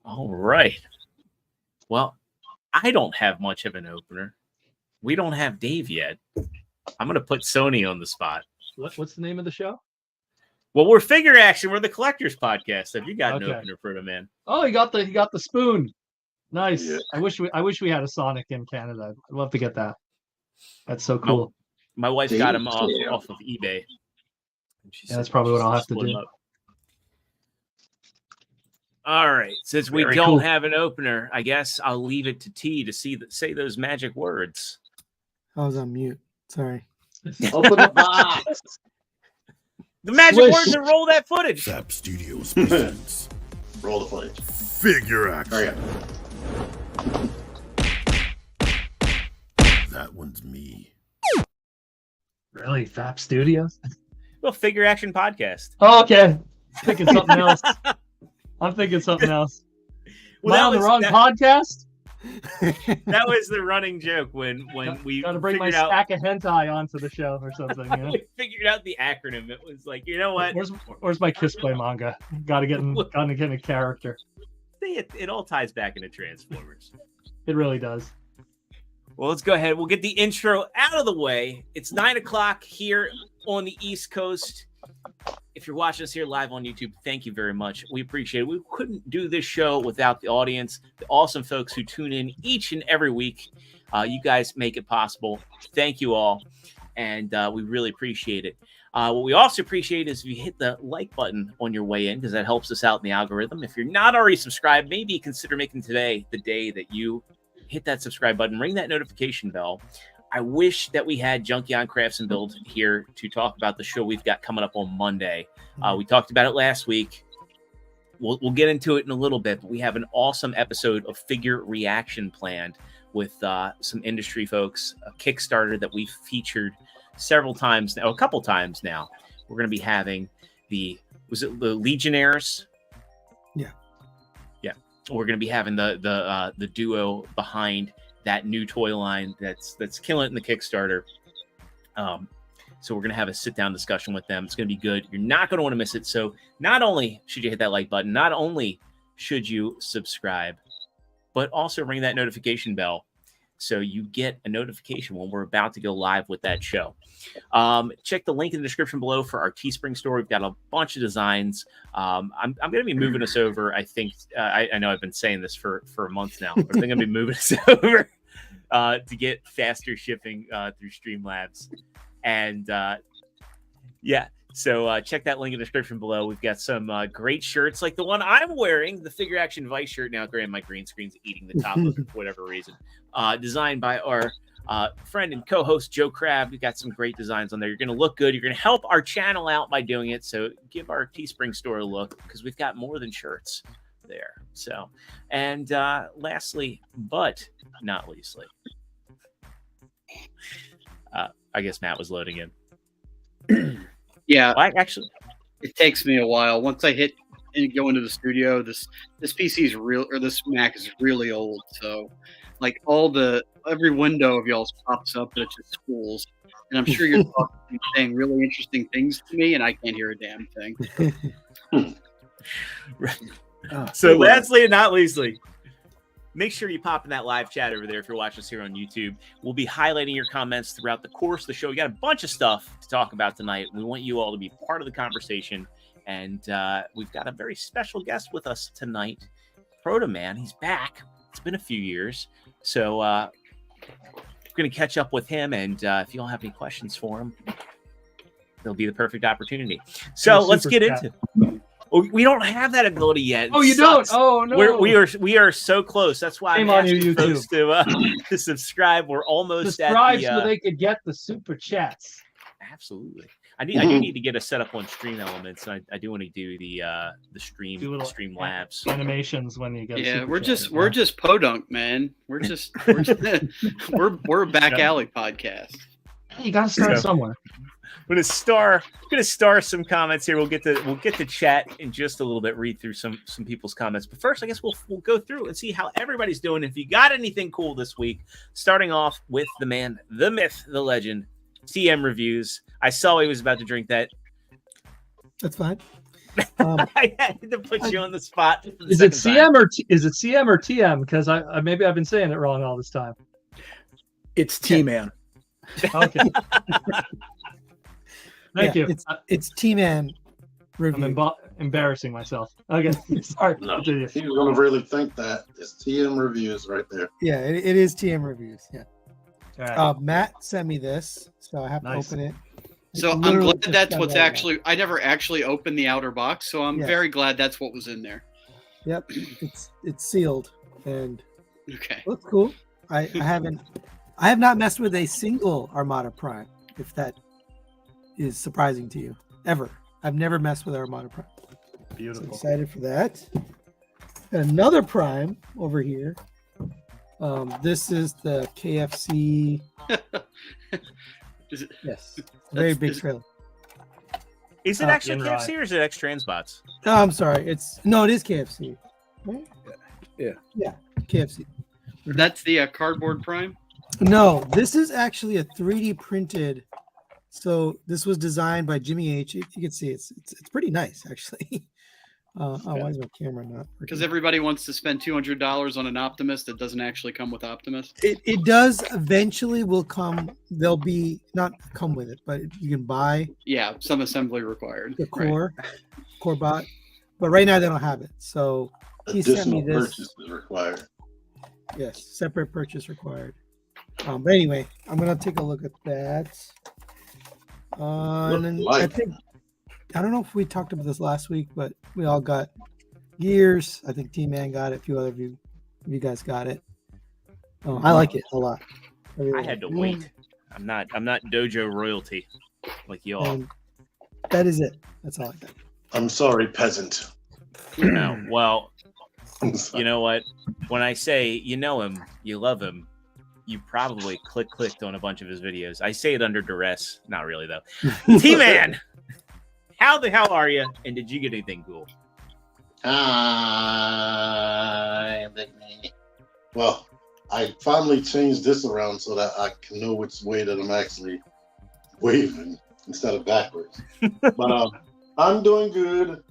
All right. Well, I don't have much of an opener. We don't have Dave yet. I'm going to put Sony on the spot. What's the name of the show? Well, we're Figure Action. We're the Collectors Podcast. Have you got an opener, Proto Man? Oh, he got the spoon. Nice. Yeah. I wish we had a Sonic in Canada. I'd love to get that. That's so cool. My wife got him off of eBay. That's probably what I'll have to do. All right. Since we don't have an opener, I guess I'll leave it to T to say those magic words. I was on mute. Sorry. Open the box. The magic words and roll that footage. Zap Studios presents. Roll the footage. Figure Action. That one's me. Really? FAP Studios? Well, Figure Action Podcast. Oh, okay. Thinking something else. I'm thinking something else. Well, Am I on the wrong podcast? That was the running joke when we got to bring my stack of hentai onto the show or something. You know? We figured out the acronym. It was like, you know what? Where's my Kiss Play manga? Got to get in a character. See, it all ties back into Transformers. It really does. Well, let's go ahead. We'll get the intro out of the way. It's 9:00 here on the East Coast. If you're watching us here live on YouTube, thank you very much. We appreciate it. We couldn't do this show without the audience, the awesome folks who tune in each and every week. You guys make it possible. Thank you all, and we really appreciate it. What we also appreciate is if you hit the like button on your way in, because that helps us out in the algorithm. If you're not already subscribed, maybe consider making today the day that you hit that subscribe button, ring that notification bell. I wish that we had Junkion Crafts and Build here to talk about the show we've got coming up on Monday. We talked about it last week. We'll get into it in a little bit, but we have an awesome episode of Figure Reaction planned with some industry folks, a Kickstarter that we've featured several times now, a couple times now. We're going to be having the Legionnaires? Yeah. We're going to be having the duo behind that new toy line that's killing it in the Kickstarter. So we're going to have a sit-down discussion with them. It's going to be good. You're not going to want to miss it. So not only should you hit that like button, not only should you subscribe, but also ring that notification bell so you get a notification when we're about to go live with that show. Check the link in the description below for our Teespring store. We've got a bunch of designs. I'm going to be moving us over. I think I know I've been saying this for a month now, but I think I'm going to be moving us over to get faster shipping through Streamlabs. And so check that link in the description below. We've got some great shirts like the one I'm wearing, the Figure Action Vice shirt. Now, granted, my green screen's eating the top of it for whatever reason. Designed by our friend and co-host Joe Crabb. We've got some great designs on there. You're going to look good. You're going to help our channel out by doing it. So give our Teespring store a look because we've got more than shirts there. So, and lastly, but not leastly, I guess Matt was loading in. Yeah, well, actually, it takes me a while. Once I hit and go into the studio, this PC is real, or this Mac is really old. So, like every window of y'all's pops up, and it just schools. And I'm sure you're saying really interesting things to me, and I can't hear a damn thing. So, lastly and not leastly, make sure you pop in that live chat over there if you're watching us here on YouTube. We'll be highlighting your comments throughout the course of the show. We got a bunch of stuff to talk about tonight. We want you all to be part of the conversation. And we've got a very special guest with us tonight, Proto Man. He's back. It's been a few years. So we're going to catch up with him. And if you all have any questions for him, it'll be the perfect opportunity. So let's get into it. We don't have that ability yet. Oh, you don't? Oh, no. We are so close. That's why I'm asking folks to subscribe. We're almost subscribe so they could get the super chats. Absolutely. I do need to get a setup on Stream Elements. I do want to do the Stream Labs animations when you get. Yeah, we're just podunk, man. We're a back alley podcast. You got to start somewhere. I'm gonna star some comments here. We'll get to chat in just a little bit, read through some people's comments. But first, I guess we'll go through and see how everybody's doing. If you got anything cool this week, starting off with the man, the myth, the legend, TM Reviews. I saw he was about to drink that. That's fine. I had to put you on the spot. For the Is it second time. is it CM or TM? Because I maybe I've been saying it wrong all this time. It's T-Man. Okay. Thank you. It's T-Man I'm review. embarrassing myself. Okay. Sorry. No, Continue. he's gonna really think that. It's TM reviews right there. Yeah, it is TM reviews. Yeah. All right. Matt sent me this, so I have to Nice. open it. So I'm Literally glad just that's got what's it out. actually. I never actually opened the outer box, so I'm Yes. very glad that's what was in there. Yep, it's sealed and Okay. looks cool. I have not messed with a single Armada Prime, if that is surprising to you. Ever. I've never messed with Armada Prime. So Beautiful. excited for that. Got another Prime over here. This is the KFC. Is it- Yes, very That's- big is- trailer. Is it actually Inride. KFC or is it X Transbots? No, I'm sorry. It is KFC. Right? Yeah. Yeah, KFC. That's the cardboard prime. No, this is actually a 3D printed. So this was designed by Jimmy H. You can see it's pretty nice actually. Why is my camera not Because working? everybody wants to spend $200 on an Optimus that doesn't actually come with Optimus. It does eventually will come. They'll be not come with it, but you can buy Yeah, some assembly required. the Right. core bot. But right now they don't have it. So he sent me Additional this. purchase is required. Yes, separate purchase required. But anyway, I'm gonna take a look at that. And then Look I like. think I don't know if we talked about this last week, but we all got Gears. I think T-Man got it. A few other of you guys got it. Oh, I like it a lot. I had to wait. I'm not Dojo royalty like you all. And that is it. That's all I got. I'm sorry, peasant. No. Well, I'm sorry. you know what? When I say you know him, you love him, you probably clicked on a bunch of his videos. I say it under duress. Not really though. T-Man, how the hell are you? And did you get anything cool? Hi, Big Man. Well, I finally changed this around so that I can know which way that I'm actually waving instead of backwards. But I'm doing good.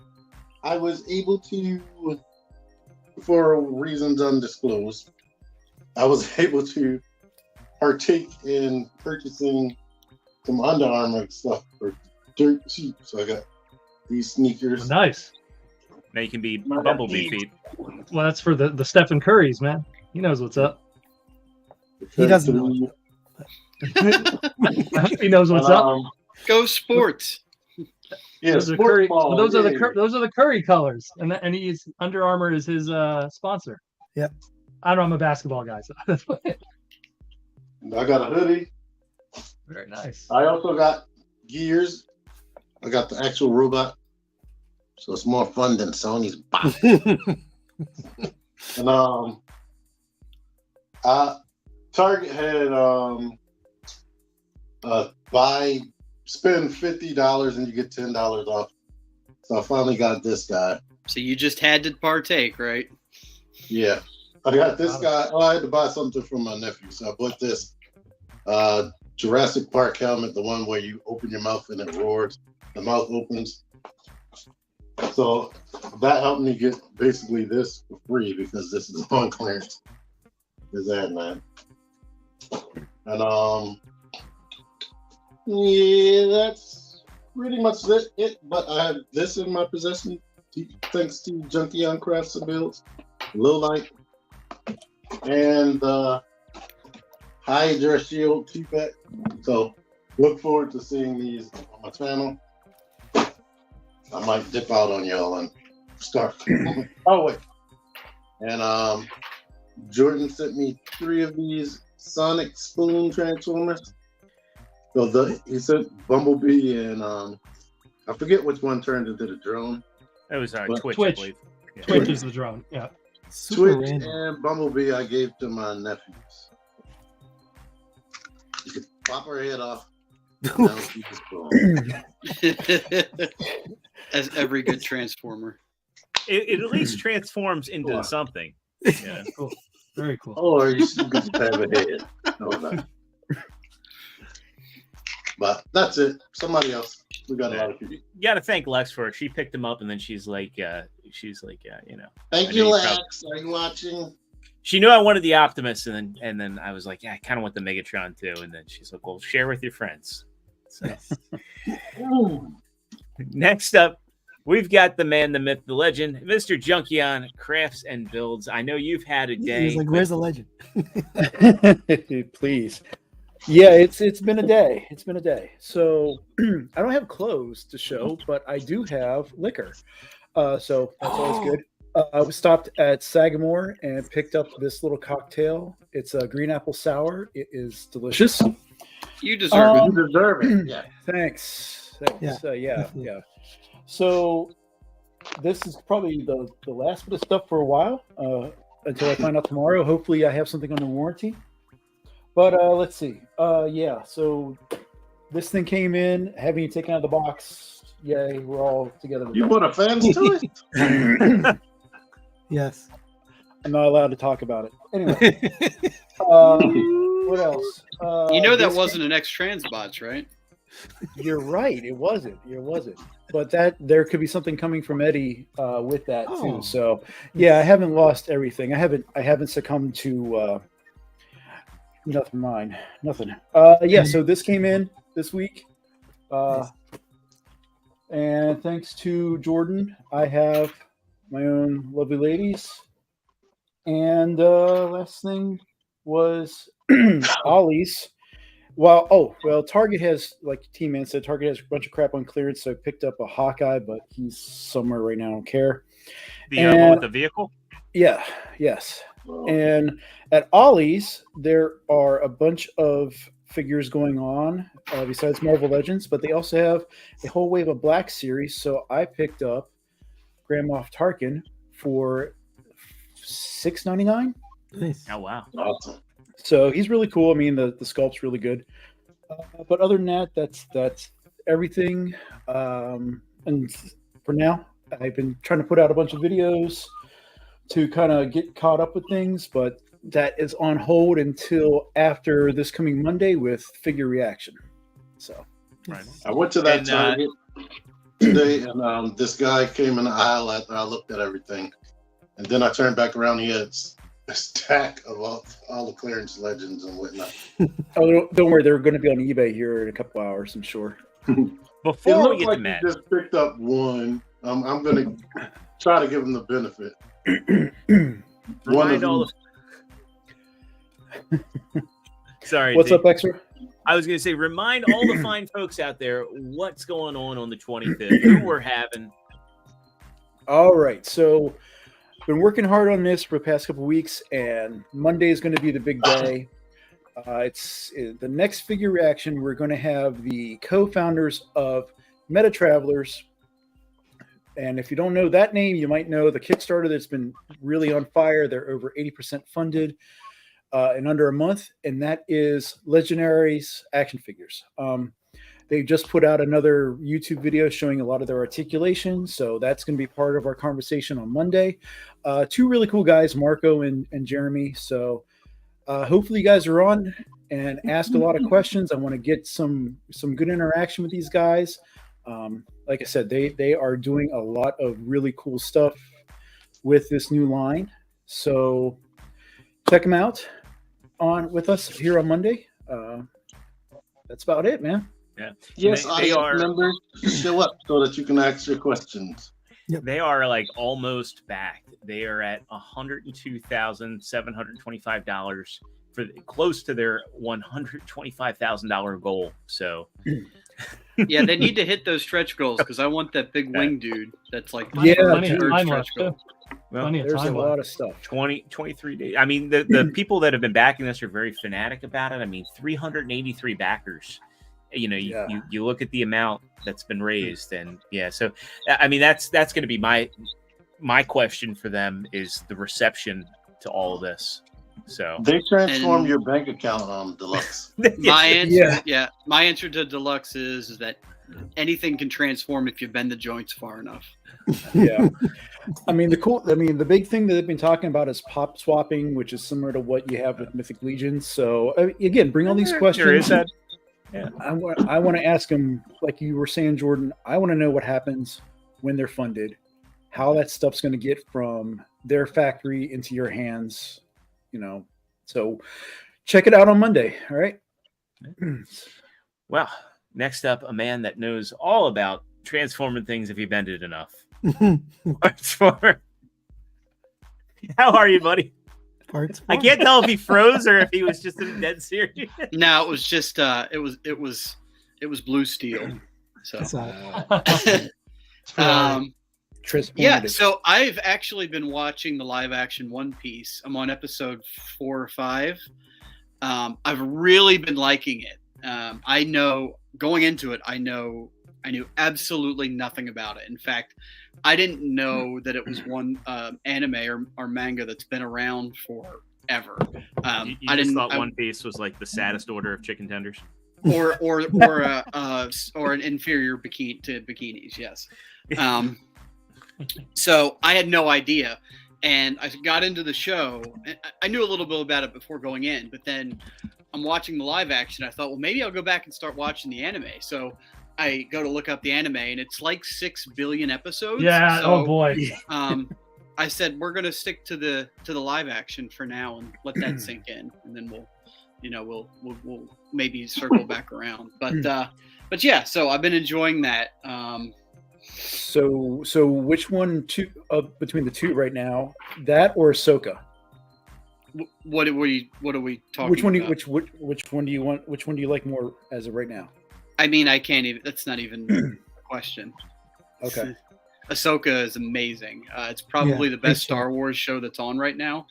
I was able to, for reasons undisclosed, I was able to partake in purchasing some Under Armour stuff for dirt cheap. So I got these sneakers. Nice. Now you can be Bumblebee feet. Well, that's for the Stephen Currys, man. He knows what's up. He doesn't know. He knows what's up. Go sports. Yeah, Those are sports Curry. ball, Those are yeah. those are the Curry colors, and he's Under Armour is his sponsor. Yep. I don't know. I'm a basketball guy, so that's what I got a hoodie. very nice. I also got gears. I got the actual robot, so it's more fun than Sony's box. And Target had spend $50 and you get $10 off. So I finally got this guy. So you just had to partake, right? Yeah, I got this guy. Oh, I had to buy something for my nephew, so I bought this Jurassic Park helmet, the one where you open your mouth and it roars. The mouth opens. So that helped me get basically this for free because this is on clearance. Is that, man? And yeah, that's pretty much it. But I have this in my possession thanks to Junkie on Crafts and Builds, Low Light, and Hydra Shield 2-pack. So look forward to seeing these on my channel. I might dip out on y'all and start. Oh wait, and Jordan sent me 3 of these Sonic Spoon Transformers. So he sent Bumblebee and I forget which one turned into the drone. That was But Twitch, I Twitch. believe. Yeah. Twitch is the drone. Yeah. Super Twitch random. and Bumblebee I gave to my nephews. You could pop her head off. Now she's just gone. As every good Transformer. It at least transforms into Wow. something. Yeah. Cool. Very cool. Or you should just have a head. No, no. But that's it. Somebody else. We got a lot of people. You got to thank Lex for it. She picked him up, and then she's like, you know. Thank you, Lex. Are you watching? She knew I wanted the Optimus, and then I was like, yeah, I kind of want the Megatron too. And then she's like, well, share with your friends. So next up, we've got the man, the myth, the legend, Mr. Junkion Crafts and Builds. I know you've had a day. He's like, where's the legend? Please. Yeah, it's been a day. It's been a day. So I don't have clothes to show, but I do have liquor. So that's always good. I stopped at Sagamore and picked up this little cocktail. It's a green apple sour. It is delicious. You deserve it. You deserve it. Yeah. Thanks. Yeah. Yeah. So this is probably the last bit of stuff for a while until I find out tomorrow. Hopefully I have something under warranty. But let's see. So this thing came in, having it taken out of the box. Yay, we're all together. You bought a fans to it? Yes. I'm not allowed to talk about it. Anyway. What else? You know that wasn't an X-Transbots, right? You're right. It wasn't. But there could be something coming from Eddie with that too. So yeah, I haven't lost everything. I haven't succumbed to nothing. So this came in this week. And thanks to Jordan, I have my own lovely ladies. And last thing was Ollie's. Well, Target has, like T-Man said, Target has a bunch of crap on clearance, so I picked up a Hawkeye, but he's somewhere right now. I don't care. The one with the vehicle? Yeah, yes. And at Ollie's, there are a bunch of figures going on besides Marvel Legends, but they also have a whole wave of Black Series, so I picked up Grand Moff Tarkin for $6.99. Nice. Oh, wow. Awesome. So he's really cool. I mean, the sculpt's really good. But other than that, that's everything. And for now, I've been trying to put out a bunch of videos to kind of get caught up with things, but that is on hold until after this coming Monday with Figure Reaction. So Right. I went to that Target today, and this guy came in the aisle after I looked at everything. And then I turned back around, he had a stack of all the clearance legends and whatnot. Oh, don't worry, they're going to be on eBay here in a couple hours, I'm sure. It Before we looked get like to Matt, you just picked up one. I'm going to try to give him the benefit. remind all the... Sorry. What's T. up, Extra? I was going to say, remind all the fine folks out there what's going on the 25th, who we're having. All right, so been working hard on this for the past couple weeks, and Monday is going to be the big day. It's the next Figure Reaction. We're going to have the co-founders of Meta Travelers, and if you don't know that name, you might know the Kickstarter that's been really on fire. They're over 80% funded in under a month, and that is Legendaries action figures. They just put out another YouTube video showing a lot of their articulation, so that's going to be part of our conversation on Monday. Two really cool guys, Marco and Jeremy. So hopefully you guys are on and ask a lot of questions. I want to get some good interaction with these guys. Like I said, they are doing a lot of really cool stuff with this new line. So check them out with us here on Monday. That's about it, man. Yeah. Yes, they are members, show up so that you can ask your questions. They are like almost back. They are at $102,725 for close to their $125,000 goal. So Yeah, they need to hit those stretch goals because I want that big wing dude that's like Plenty of third time stretch left, goal. too. well, Plenty of There's a time lot left. of stuff. 23 days. I mean, the people that have been backing this are very fanatic about it. I mean, 383 backers. You know, you look at the amount that's been raised, and so I mean that's going to be my question for them is the reception to all of this. So They transform your bank account on Deluxe. My answer, my answer to Deluxe is that anything can transform if you bend the joints far enough. Yeah. I mean, the big thing that they've been talking about is pop swapping, which is similar to what you have with Mythic Legions. So again, bring all these questions. There is that. I want to ask them, like you were saying, Jordan. I want to know what happens when they're funded, how that stuff's going to get from their factory into your hands. So check it out on Monday. All right. Well, next up, a man that knows all about transforming things if you bend it enough. Partsformer. How are you, buddy? Parts. I can't tell if he froze or if he was just in dead serious. No, it was just it was blue steel. So yeah, so I've actually been watching the live action One Piece. I'm on episode 4 or 5. I've really been liking it. I know going into it, I knew absolutely nothing about it. In fact, I didn't know that it was one anime or manga that's been around forever. I didn't thought One Piece was like the saddest order of chicken tenders, or an inferior bikini to bikinis. Yes. So I had no idea, and I got into the show. I knew a little bit about it before going in, but then I'm watching the live action. I thought, well, maybe I'll go back and start watching the anime. So I go to look up the anime, and it's like 6 billion episodes. Yeah. So, Oh boy. I said we're gonna stick to the live action for now and let that sink in, and then we'll maybe circle back around. But yeah. So I've been enjoying that. So which one between the two right now? That or Ahsoka? What are we talking? Which one do about? which one do you want? Which one do you like more as of right now? I mean, I can't even. That's not even a question. Okay. Ahsoka is amazing. It's probably the best Star Wars show that's on right now.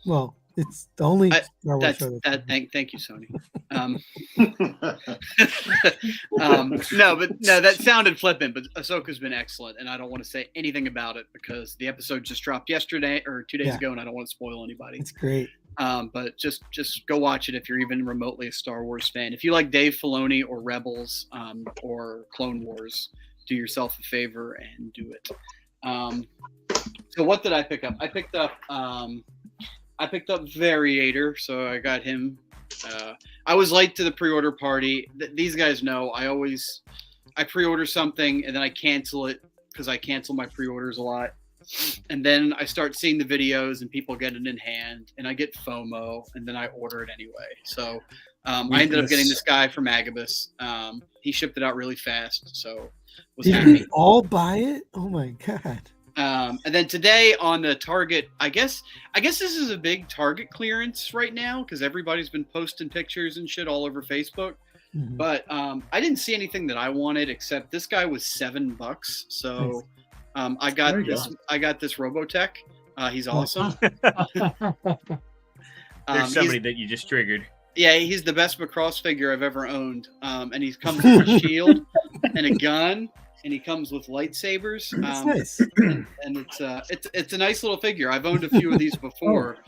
Well, it's the only Star Wars show. Thank you, Sony. No, that sounded flippant, but Ahsoka's been excellent, and I don't want to say anything about it because the episode just dropped yesterday or 2 days ago, and I don't want to spoil anybody. It's great. But just go watch it if you're even remotely a Star Wars fan. If you like Dave Filoni or Rebels or Clone Wars, do yourself a favor and do it. So what did I pick up? I picked up Variator, so I got him. I was late to the pre-order party. These guys know I pre-order something and then I cancel it because I cancel my pre-orders a lot. And then I start seeing the videos and people get it in hand and I get FOMO and then I order it anyway. So I ended up getting this guy from Agabus. He shipped it out really fast. So was happy. Did we all buy it? Oh my God. And then today on the Target, I guess this is a big Target clearance right now because everybody's been posting pictures and shit all over Facebook. Mm-hmm. But I didn't see anything that I wanted except this guy was $7. So I got this Robotech. He's awesome. There's somebody that you just triggered. Yeah, he's the best Macross figure I've ever owned. And he comes with a shield and a gun. And he comes with lightsabers. That's nice. And it's a nice little figure. I've owned a few of these before,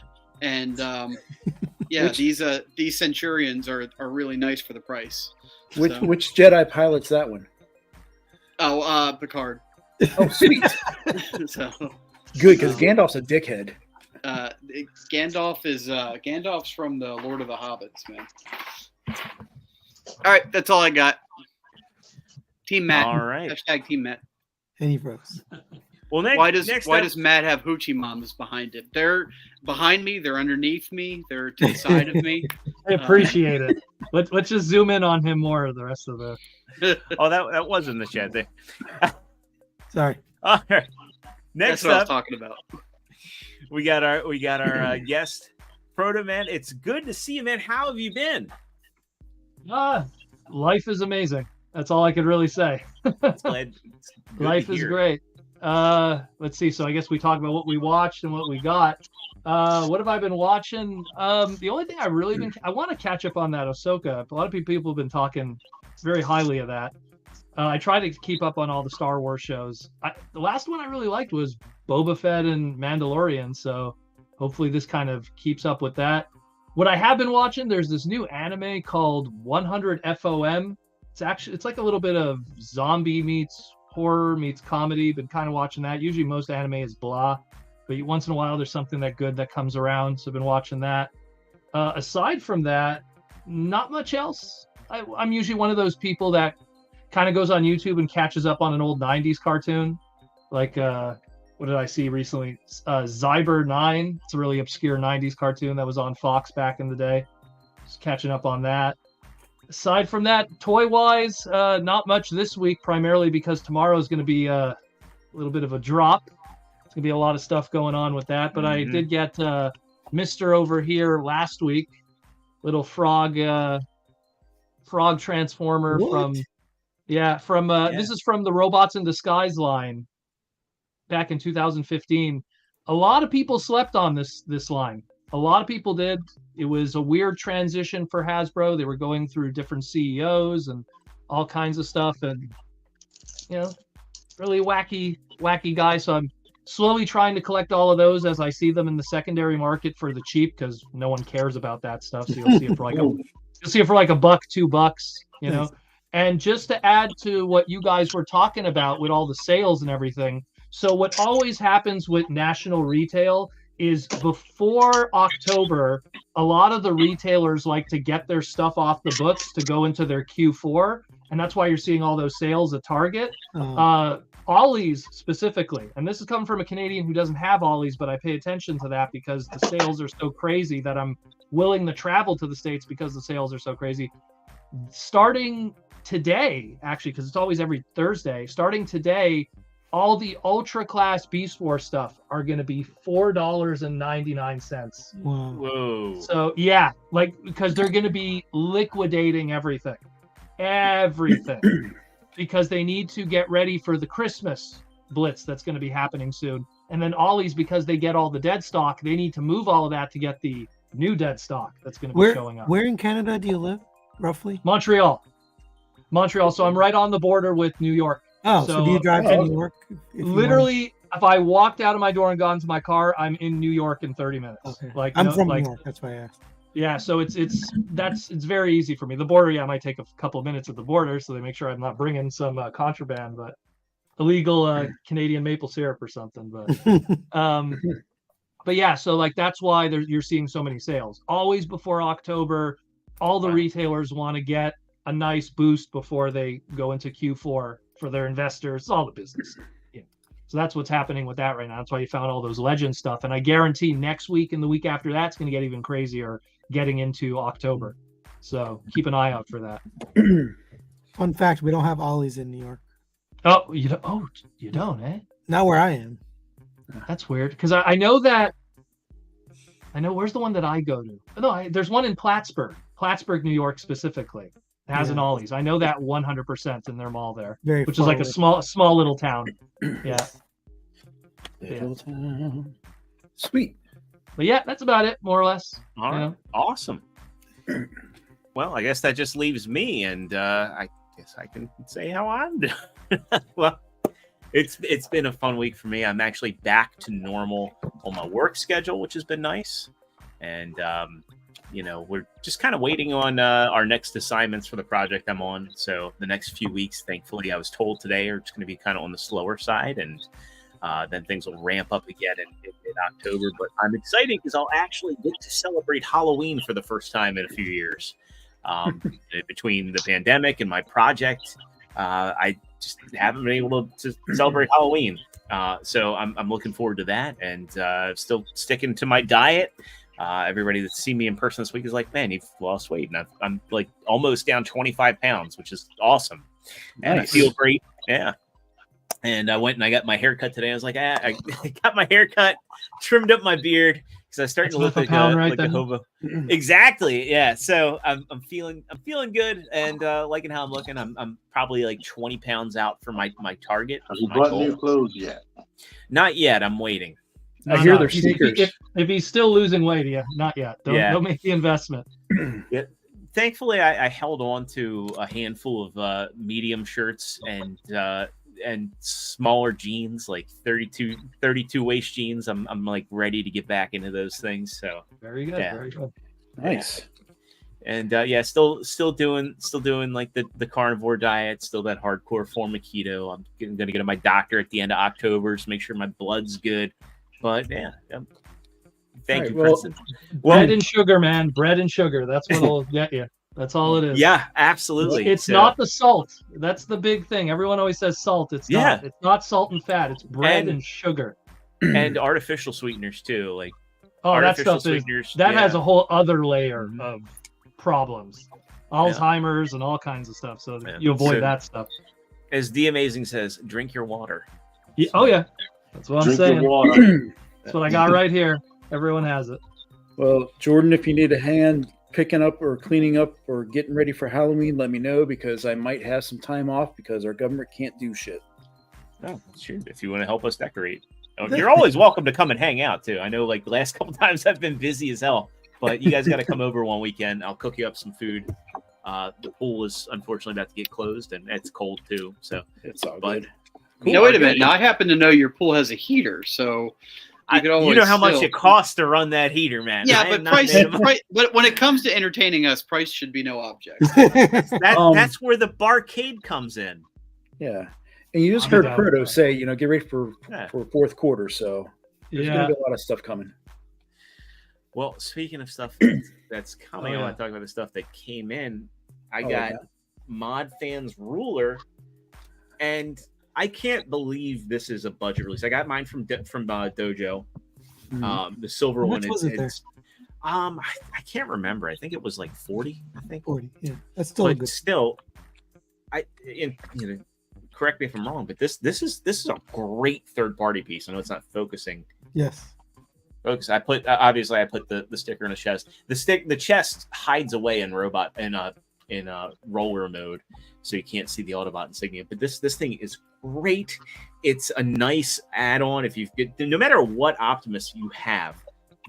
and these Centurions are really nice for the price. Which Jedi pilot's that one? Oh, Picard. Oh, sweet. So good because Gandalf's a dickhead. Gandalf's from the Lord of the Hobbits, man. All right, that's all I got. Team Matt. All right. Hashtag Team Matt. And he froze. Well, why does Matt have hoochie mamas behind it? They're behind me. They're underneath me. They're to the side of me. I appreciate it. Let's just zoom in on him more. The rest of the. Oh, that was in the chat there. Sorry. All right. Next That's what I was up, talking about. we got our guest, Proto Man. It's good to see you, man. How have you been? Life is amazing. That's all I could really say. Life is great. Let's see. So I guess we talked about what we watched and what we got. What have I been watching? The only thing I want to catch up on that Ahsoka. A lot of people have been talking very highly of that. I try to keep up on all the Star Wars shows. The last one I really liked was Boba Fett and Mandalorian. So hopefully this kind of keeps up with that. What I have been watching, there's this new anime called 100 FOM. It's like a little bit of zombie meets horror meets comedy. Been kind of watching that. Usually most anime is blah, but once in a while there's something that good that comes around. So I've been watching that. Aside from that, not much else. I'm usually one of those people that kind of goes on YouTube and catches up on an old 90s cartoon. Like, what did I see recently? Zyber 9. It's a really obscure 90s cartoon that was on Fox back in the day. Just catching up on that. Aside from that, toy-wise, not much this week, primarily because tomorrow is going to be a little bit of a drop. There's going to be a lot of stuff going on with that. But I did get Mr. over here last week. Little frog transformer from this is from the Robots in Disguise line back in 2015. A lot of people slept on this line. A lot of people did. It was a weird transition for Hasbro. They were going through different CEOs and all kinds of stuff, and really wacky guy. So I'm slowly trying to collect all of those as I see them in the secondary market for the cheap, because no one cares about that stuff. So you'll see it for like $1, $2, know. And just to add to what you guys were talking about with all the sales and everything. So what always happens with national retail is before October, a lot of the retailers like to get their stuff off the books to go into their Q4. And that's why you're seeing all those sales at Target. Ollies specifically. And this is coming from a Canadian who doesn't have Ollies, but I pay attention to that because the sales are so crazy that I'm willing to travel to the States because the sales are so crazy. Starting today, actually, because it's always every Thursday, starting today, all the ultra class Beast Wars stuff are going to be $4.99. Wow. Whoa. So yeah, because they're going to be liquidating everything, because they need to get ready for the Christmas blitz that's going to be happening soon. And then Ollie's, because they get all the dead stock, they need to move all of that to get the new dead stock that's going to be showing up. Where in Canada do you live, roughly? Montreal. So I'm right on the border with New York. Oh, so do you drive to New York? Literally, if I walked out of my door and got into my car, I'm in New York in 30 minutes. Okay. I'm from New York. That's why I asked. Yeah, so it's very easy for me. The border, I might take a couple of minutes at the border, so they make sure I'm not bringing some contraband, but illegal Canadian maple syrup or something. But but yeah, so that's why you're seeing so many sales. Always before October, all the retailers want to get a nice boost before they go into Q4 for their investors, all the business. Yeah. So that's what's happening with that right now. That's why you found all those legend stuff. And I guarantee next week and the week after that's going to get even crazier getting into October. So keep an eye out for that. Fun fact, we don't have Ollies in New York. Oh, you don't? Oh, you don't, eh? Not where I am. That's weird. Because I know that. I know, where's the one that I go to? No, there's one in Plattsburgh, New York specifically. Has an Ollie's. I know that 100% in their mall there, which is like a small little town. Yeah. Little town. Sweet. But yeah, that's about it, more or less. All right. Awesome. Well, I guess that just leaves me, and I guess I can say how I'm doing. Well, it's been a fun week for me. I'm actually back to normal on my work schedule, which has been nice, and we're just kind of waiting on our next assignments for the project I'm on. So the next few weeks, thankfully, I was told today, are just going to be kind of on the slower side, and then things will ramp up again in October. But I'm excited because I'll actually get to celebrate Halloween for the first time in a few years. Between the pandemic and my project, I just haven't been able to celebrate Halloween. So I'm looking forward to that, and still sticking to my diet. Everybody that's seen me in person this week is like, man, you've lost weight. And I'm like almost down 25 pounds, which is awesome. And I feel great. Yeah. And I went and I got my hair cut today. I was like, I got my hair cut, trimmed up my beard because I was starting to look like a hobo. Exactly. Yeah. So I'm feeling good and liking how I'm looking. I'm probably like 20 pounds out from my target. Have you bought new clothes yet? Not yet. I'm waiting. I hear they're sneakers. If he's still losing weight, not yet. Don't make the investment. Yeah. Thankfully, I held on to a handful of medium shirts and smaller jeans, like 32 waist jeans. I'm like ready to get back into those things. So very good. Yeah. Very good. Nice. And still doing like the carnivore diet, still that hardcore form of keto. I'm going to go to my doctor at the end of October to make sure my blood's good. But yeah, I'm Thank All you, right, well, Princeton. Bread and sugar, man. Bread and sugar. That's what'll get you. That's all it is. Yeah, absolutely. It's not the salt. That's the big thing. Everyone always says salt. It's not. It's not salt and fat. It's bread and sugar. And artificial sweeteners too. Like that stuff has a whole other layer of problems. Alzheimer's and all kinds of stuff. So you avoid that stuff. As The Amazing says, drink your water. Yeah, oh yeah. That's what I'm saying. Your water. That's what I got right here. Everyone has it. Well, Jordan, if you need a hand picking up or cleaning up or getting ready for Halloween, let me know, because I might have some time off because our government can't do shit. Oh, shoot. If you want to help us decorate. You're always welcome to come and hang out too. I know like the last couple times I've been busy as hell, but you guys got to come over one weekend. I'll cook you up some food. The pool is unfortunately about to get closed and it's cold too. So it's all good. Cool. Now, wait a minute. Now, I happen to know your pool has a heater, so you could always. You know how much it costs to run that heater, man. Yeah, but but when it comes to entertaining us, price should be no object. That's where the barcade comes in. Yeah, and you just heard Proto say, get ready for fourth quarter. So there's going to be a lot of stuff coming. Well, speaking of stuff that's coming, I want to talk about the stuff that came in. I got Mod Fans Ruler, and I can't believe this is a budget release. I got mine from Dojo, the silver one. Was it there? I can't remember. I think it was like 40. I think 40. Yeah, that's still good. Still, correct me if I'm wrong, but this is a great third party piece. I know it's not focusing. Yes. Focus. I put the sticker in the chest. The chest hides away in robot in roller mode, so you can't see the Autobot insignia. But this thing is great. It's a nice add-on. If no matter what Optimus you have,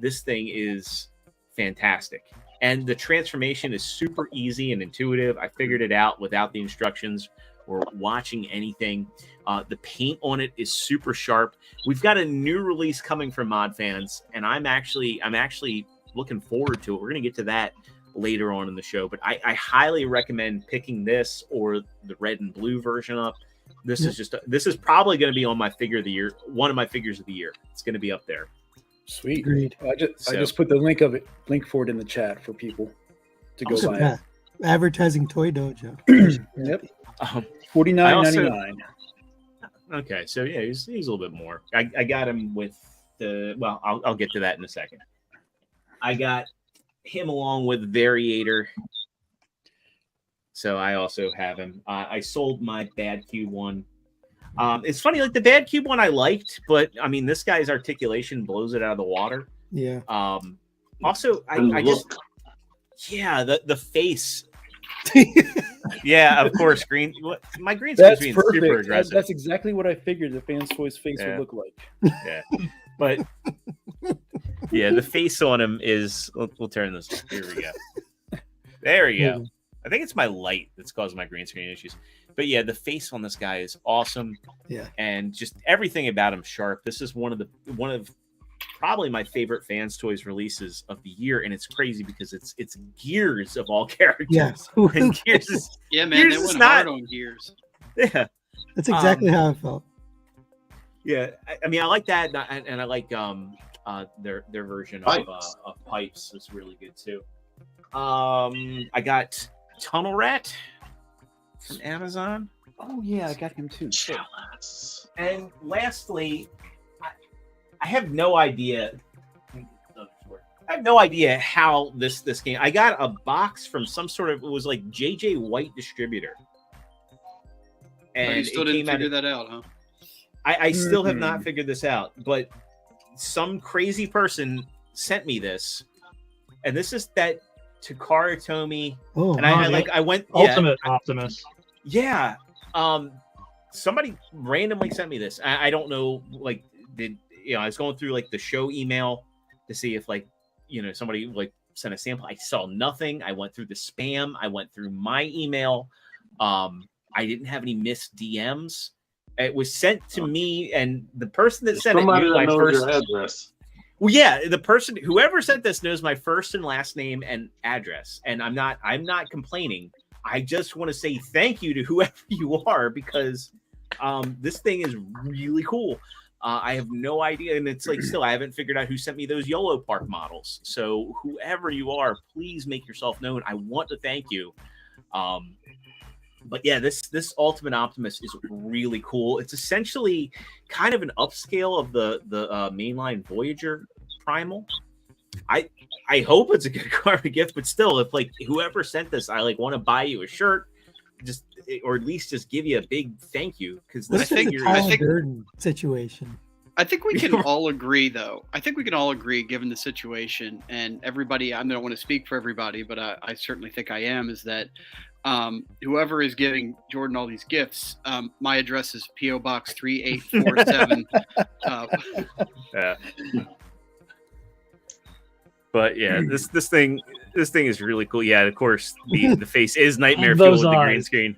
this thing is fantastic. And the transformation is super easy and intuitive. I figured it out without the instructions or watching anything. The paint on it is super sharp. We've got a new release coming from Mod Fans, and I'm actually looking forward to it. We're gonna get to that later on in the show, but I highly recommend picking this or the red and blue version up. This is probably going to be on my figure of the year, one of my figures of the year. It's going to be up there. Sweet. Agreed. I just put the link for it in the chat for people to go buy it. Advertising Toy Dojo. Yep. $49.99. Okay, so yeah, he's a little bit more. I got him with the. Well, I'll get to that in a second. I got him along with Variator, so I also have him. I sold my Bad Cube one. It's funny, like the Bad Cube one I liked, but I mean this guy's articulation blows it out of the water. Yeah. Also, I just the face. Yeah, of course, green. My green screen is super aggressive. That's exactly what I figured the Fans Toys face would look like. Yeah, but. Yeah, the face on him is. We'll turn this. Here we go. There we go. I think it's my light that's causing my green screen issues. But yeah, the face on this guy is awesome. Yeah, and just everything about him sharp. This is one of probably my favorite Fans Toys releases of the year, and it's crazy because it's Gears of all characters. Yes, and Gears is, yeah, man, Gears they went hard on Gears. Yeah, that's exactly how I felt. Yeah, I mean, I like that, and I like their version of Pipes is really good too. I got Tunnel Rat from Amazon. Oh yeah, I got him too. And lastly, I have no idea. I have no idea how this came. I got a box from some sort of, it was like JJ White distributor. And you still didn't figure that out, huh? I still have not figured this out, but some crazy person sent me this, and this is that Takara Tomy. Oh, and I went Ultimate Optimus. Yeah, somebody randomly sent me this. I don't know, like, I was going through like the show email to see if somebody like sent a sample. I saw nothing. I went through the spam. I went through my email. I didn't have any missed DMs. It was sent to me, and the person that sent it knew my first address. Well, yeah, whoever sent this knows my first and last name and address, and I'm not complaining. I just want to say thank you to whoever you are, because this thing is really cool. I have no idea, and it's like still I haven't figured out who sent me those YOLO Park models. So whoever you are, please make yourself known. I want to thank you. But yeah, this Ultimate Optimus is really cool. It's essentially kind of an upscale of the mainline Voyager Primal. I hope it's a good karma gift, but still, if like whoever sent this, I like want to buy you a shirt, just or at least just give you a big thank you because this figure. I think situation. I think we can all agree, though. I think we can all agree, given the situation and everybody. I don't want to speak for everybody, but I certainly think I am. Is that whoever is giving Jordan all these gifts? My address is PO Box 3847. Yeah. But yeah, this thing is really cool. Yeah, of course, the face is Nightmare Fuel with the green screen.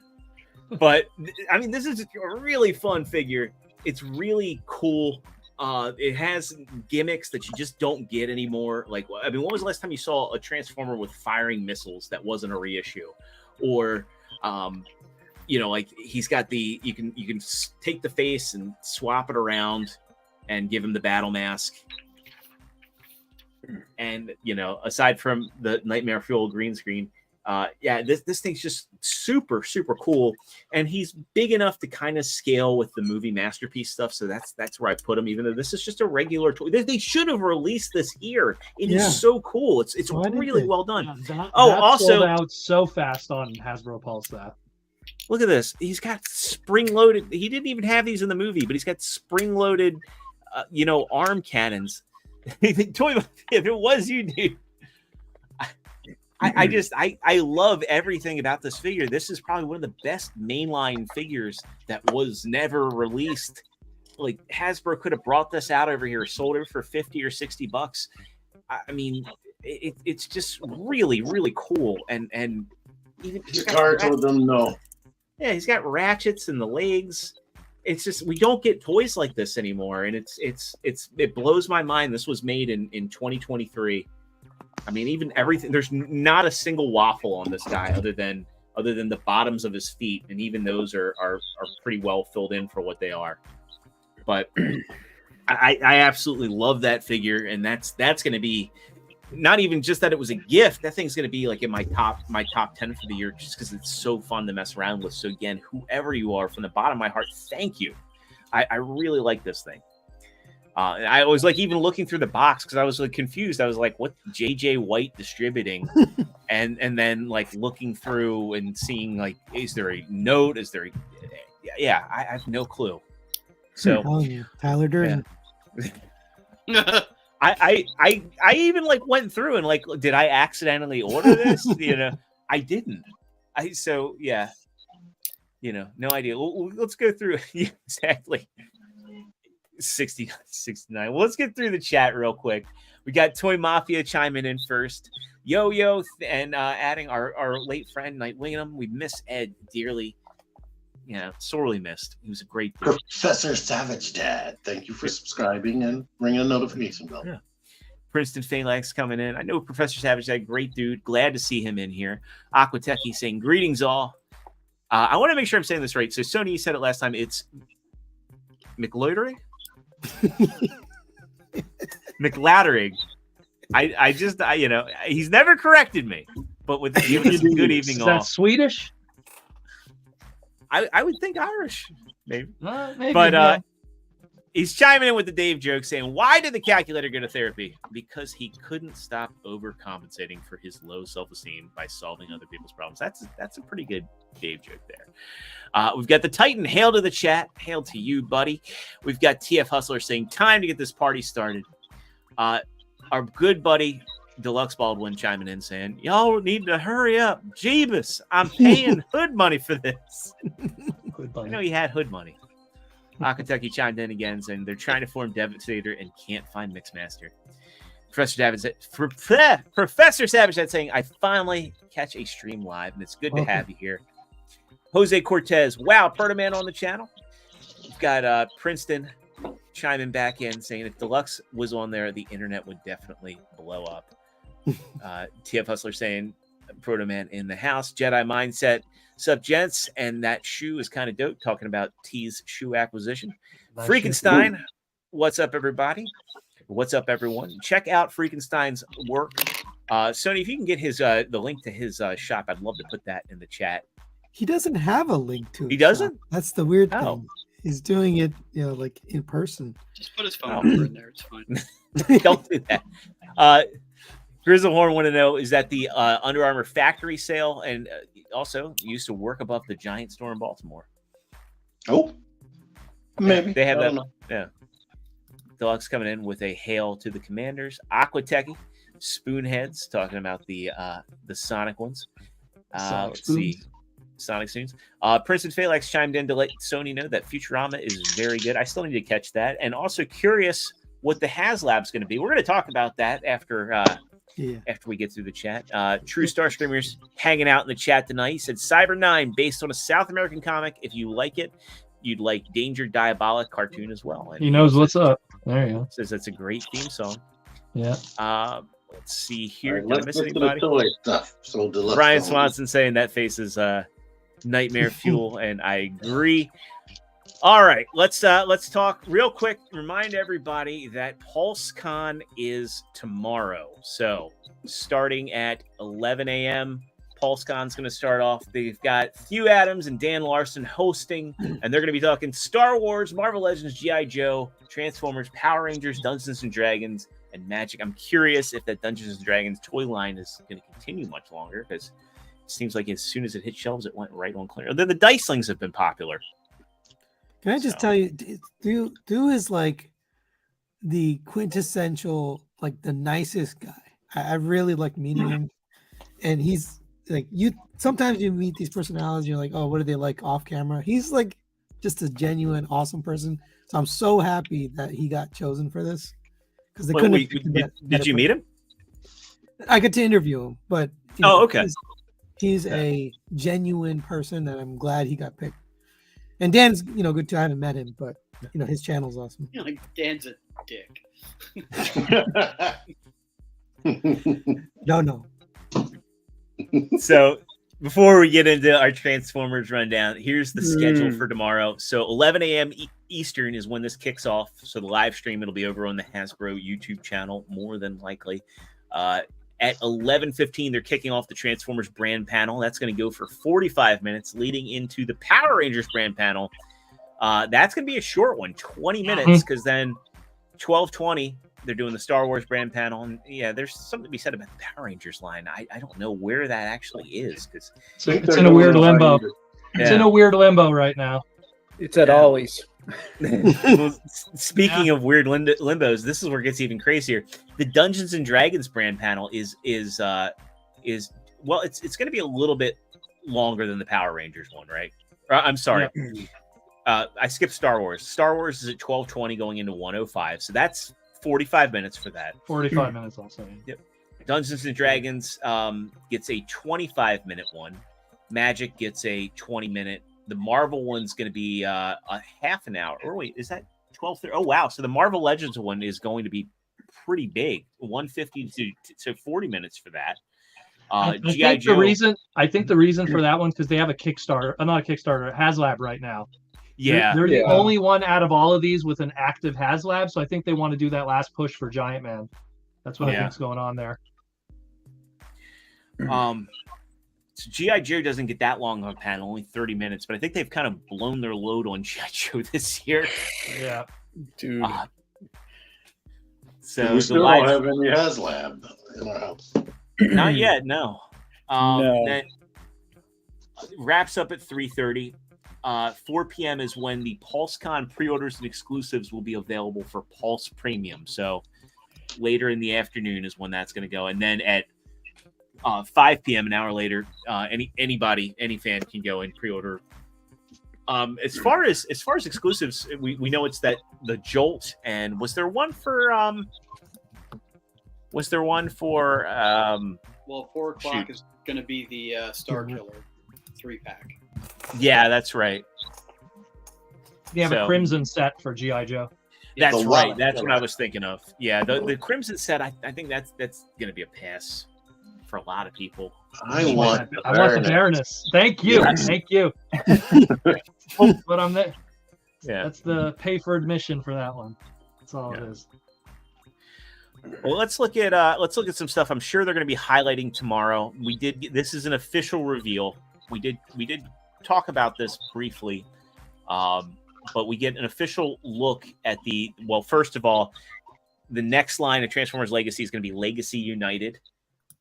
But I mean, this is a really fun figure. It's really cool. It has gimmicks that you just don't get anymore. Like, I mean, when was the last time you saw a Transformer with firing missiles that wasn't a reissue? Or, you know, like he's got the you can take the face and swap it around and give him the battle mask. And you know, aside from the Nightmare Fuel green screen, yeah, this thing's just super cool, and he's big enough to kind of scale with the movie Masterpiece stuff. So that's where I put him. Even though this is just a regular toy, they should have released this here. It is so cool. It's really well done. That also sold out so fast on Hasbro Pulse. That look at this. He's got spring loaded. He didn't even have these in the movie, but he's got spring loaded, you know, arm cannons. Toy, if it was you, dude, I love everything about this figure. This is probably one of the best mainline figures that was never released. Like Hasbro could have brought this out over here, sold it for $50 or $60. I mean, it's just really cool. And even the car told them no. Yeah, he's got ratchets in the legs. It's just we don't get toys like this anymore, and it blows my mind. This was made in 2023. I mean, even everything. There's not a single waffle on this guy, other than the bottoms of his feet, and even those are pretty well filled in for what they are. But I absolutely love that figure, and that's going to be not even just that it was a gift. That thing's going to be like in my top 10 for the year, just because it's so fun to mess around with. So again, whoever you are, from the bottom of my heart, thank you. I really like this thing. I was like even looking through the box because I was like confused. I was like, what JJ White distributing? and then like looking through and seeing like, is there a note? Is there I have no clue. So Tyler Durden. Yeah. I even like went through and like, did I accidentally order this? You know, I didn't. So yeah, you know, no idea. Let's go through exactly 69. Well, let's get through the chat real quick. We got Toy Mafia chiming in first. Yo, and adding our late friend Nightwingham. We miss Ed dearly. Yeah, sorely missed. He was a great dude. Professor Savage Dad, thank you for subscribing and ringing a notification bell. Yeah. Princeton Phalanx coming in. I know Professor Savage Dad, great dude. Glad to see him in here. Aquateki saying greetings all. I want to make sure I'm saying this right. So Sony, you said it last time. It's McLoitering? McLattering. I just you know, he's never corrected me, but with giving us a good evening is all. that Swedish? I would think Irish, maybe. Maybe, but yeah. He's chiming in with the Dave joke saying, why did the calculator go to therapy? Because he couldn't stop overcompensating for his low self-esteem by solving other people's problems. That's a pretty good Dave joke there. We've got the Titan. Hail to the chat. Hail to you, buddy. We've got TF Hustler saying, time to get this party started. Our good buddy Deluxe Baldwin chiming in saying, y'all need to hurry up. Jeebus, I'm paying hood money for this. I know he had hood money. Kentucky chimed in again saying they're trying to form Devastator and can't find Mixmaster. Professor Savage saying, I finally catch a stream live, and it's good to have you here. Jose Cortez, wow, Proto Man on the channel. We've got Princeton chiming back in saying if Deluxe was on there, the internet would definitely blow up. TF Hustler saying Proto Man in the house. Jedi Mindset, sup gents, and that shoe is kind of dope, talking about T's shoe acquisition. Freakenstein, What's up, everybody? What's up, everyone? Check out Freakenstein's work. Sony, if you can get his the link to his shop, I'd love to put that in the chat. He doesn't have a link to it. He doesn't? That's the weird Oh. thing. He's doing it, like in person. Just put his phone number in there. It's fine. Don't do that. Grizzlehorn want to know, is that the Under Armour factory sale? And also used to work above the Giant store in Baltimore. Oh, maybe. They have I that. don't know. Yeah. Deluxe coming in with a hail to the Commanders. Aquatechy, Spoonheads, talking about the Sonic ones. Let's see. Sonic Spoons. Prince and Phalanx chimed in to let Sony know that Futurama is very good. I still need to catch that. And also curious what the HasLab's going to be. We're going to talk about that after we get through the chat. True Starscreamer's hanging out in the chat tonight. He said Cyber 9, based on a South American comic. If you like it, you'd like Danger Diabolic cartoon as well. And he knows what's up. There you go. Says that's a great theme song. Yeah. Let's see here. All right, Did I miss let's get to the anybody? toy stuff. So Deluxe Brian don't- Swanson saying that face is nightmare fuel, and I agree. All right, let's talk real quick. Remind everybody that PulseCon is tomorrow. So starting at 11 a.m., PulseCon's going to start off. They've got Hugh Adams and Dan Larson hosting, and they're going to be talking Star Wars, Marvel Legends, G.I. Joe, Transformers, Power Rangers, Dungeons and Dragons, and Magic. I'm curious if that Dungeons and Dragons toy line is going to continue much longer, because it seems like as soon as it hit shelves, it went right on clear. The Dicelings have been popular. Can I just tell you, Du is like the quintessential, like the nicest guy. I really like meeting him, and he's like, you. Sometimes you meet these personalities, you're like, oh, what are they like off camera? He's like just a genuine, awesome person. So I'm so happy that he got chosen for this, because they couldn't. Did you meet him? I got to interview him, but okay. He's a genuine person, and I'm glad he got picked. And Dan's, good too. I haven't met him, but his channel's awesome. Like Dan's a dick. No. So before we get into our Transformers rundown, here's the schedule for tomorrow. So 11 a.m. Eastern is when this kicks off. So the live stream, it'll be over on the Hasbro YouTube channel, more than likely. At 11:15, they're kicking off the Transformers brand panel. That's going to go for 45 minutes, leading into the Power Rangers brand panel. That's going to be a short one, 20 minutes, because then 12:20, they're doing the Star Wars brand panel. And yeah, there's something to be said about the Power Rangers line. I don't know where that actually is, because it's in a weird limbo. It's in a weird limbo right now. It's at Ollie's. Well, speaking of weird limbos, this is where it gets even crazier. The Dungeons and Dragons brand panel is it's going to be a little bit longer than the Power Rangers one, right? I'm sorry. Yeah. I skipped Star Wars. Star Wars is at 12:20 going into 1:05, so that's 45 minutes for that. 45 minutes also. Yep. Dungeons and Dragons gets a 25-minute one. Magic gets a 20-minute. The Marvel one's going to be a half an hour. Or wait, is that 12:30? Oh, wow. So the Marvel Legends one is going to be pretty big. 150 to 40 minutes for that. I think the reason for that one, because they have a Kickstarter, not a Kickstarter, a HasLab right now. Yeah. They're the only one out of all of these with an active HasLab, so I think they want to do that last push for Giant Man. That's what I think's going on there. So G.I. Joe doesn't get that long on a panel, only 30 minutes, but I think they've kind of blown their load on G.I. Joe this year. Yeah. Dude. So we still don't have any HasLab in our house. Not yet, no. No. That wraps up at 3:30. 4 p.m. is when the PulseCon pre-orders and exclusives will be available for Pulse Premium. So later in the afternoon is when that's going to go. And then at 5 p.m., an hour later, any fan can go and pre-order. As far as exclusives, we know it's the Jolt, and was there one for well, 4 o'clock is going to be the Star Killer 3-pack. Yeah, that's right. They have a Crimson set for G.I. Joe. That's right. That's what I was thinking of. Yeah, the Crimson set, I think that's going to be a pass for a lot of people. I want the Baroness. Thank you. Yes. Thank you. But I'm there. Yeah. That's the pay for admission for that one. That's all it is. Well, let's look at some stuff. I'm sure they're going to be highlighting tomorrow. This is an official reveal. We did talk about this briefly, but we get an official look at first of all, the next line of Transformers Legacy is going to be Legacy United,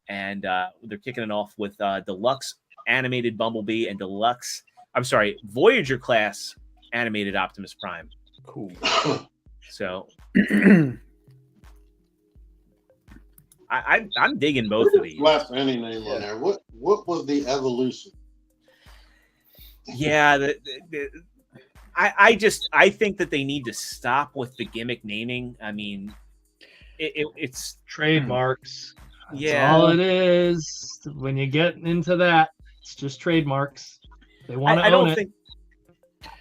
and they're kicking it off with deluxe animated Bumblebee and Voyager class animated Optimus Prime. Cool. So I'm digging both of these. Last any name on there. What was the evolution? Yeah, I think that they need to stop with the gimmick naming. I mean, it's trademarks. Yeah, that's all it is. When you get into that, it's just trademarks. They want to own it.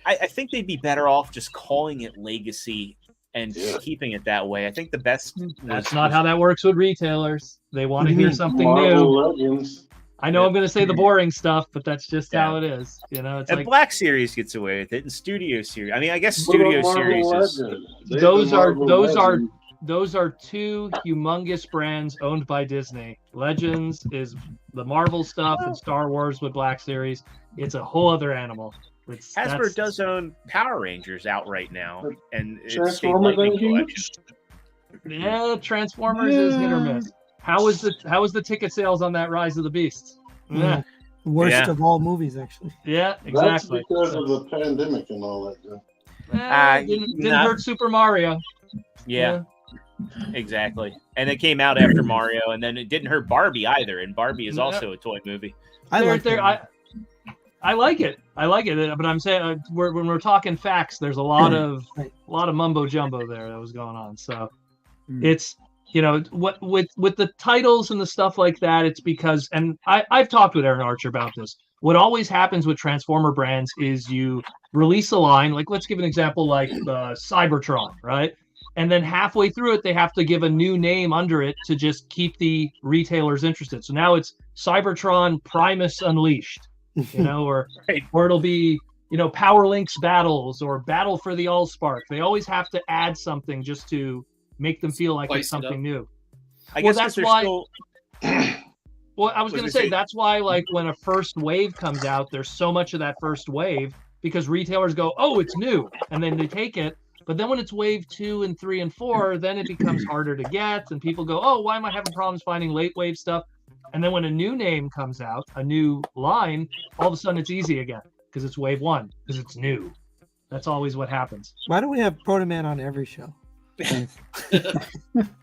I think they'd be better off just calling it Legacy and keeping it that way. I think the best. That's not how that works with retailers. They want to hear something new. Legends. I know I'm going to say the boring stuff, but that's just how it is. You know, it's and like Black Series gets away with it, and Studio Series. I mean, I guess Studio Series is. Those are two humongous brands owned by Disney. Legends is the Marvel stuff, and Star Wars with Black Series. It's a whole other animal. Hasbro does own Power Rangers outright now, and it's Transformers collection. Yeah, Transformers is hit or miss. How was the ticket sales on that Rise of the Beasts? Yeah. Worst of all movies, actually. Yeah, exactly. That's because of the pandemic and all that. Didn't hurt Super Mario. Yeah, exactly. And it came out after Mario, and then it didn't hurt Barbie either. And Barbie is also a toy movie. I like it, but I'm saying when we're talking facts, there's a lot of mumbo jumbo there that was going on. So it's what with the titles and the stuff like that, it's because, and I've talked with Aaron Archer about this. What always happens with Transformer brands is you release a line, like let's give an example, like Cybertron, right? And then halfway through it, they have to give a new name under it to just keep the retailers interested. So now it's Cybertron Primus Unleashed. Or it'll be, Power Links Battles or Battle for the Allspark. They always have to add something just to make them feel like it's something new. I guess that's why. Well, I was going to say that's why, like when a first wave comes out, there's so much of that first wave because retailers go, "Oh, it's new," and then they take it. But then when it's wave 2 and 3 and 4, then it becomes harder to get, and people go, "Oh, why am I having problems finding late wave stuff?" And then when a new name comes out, a new line, all of a sudden it's easy again because it's wave 1 because it's new. That's always what happens. Why don't we have Proto Man on every show?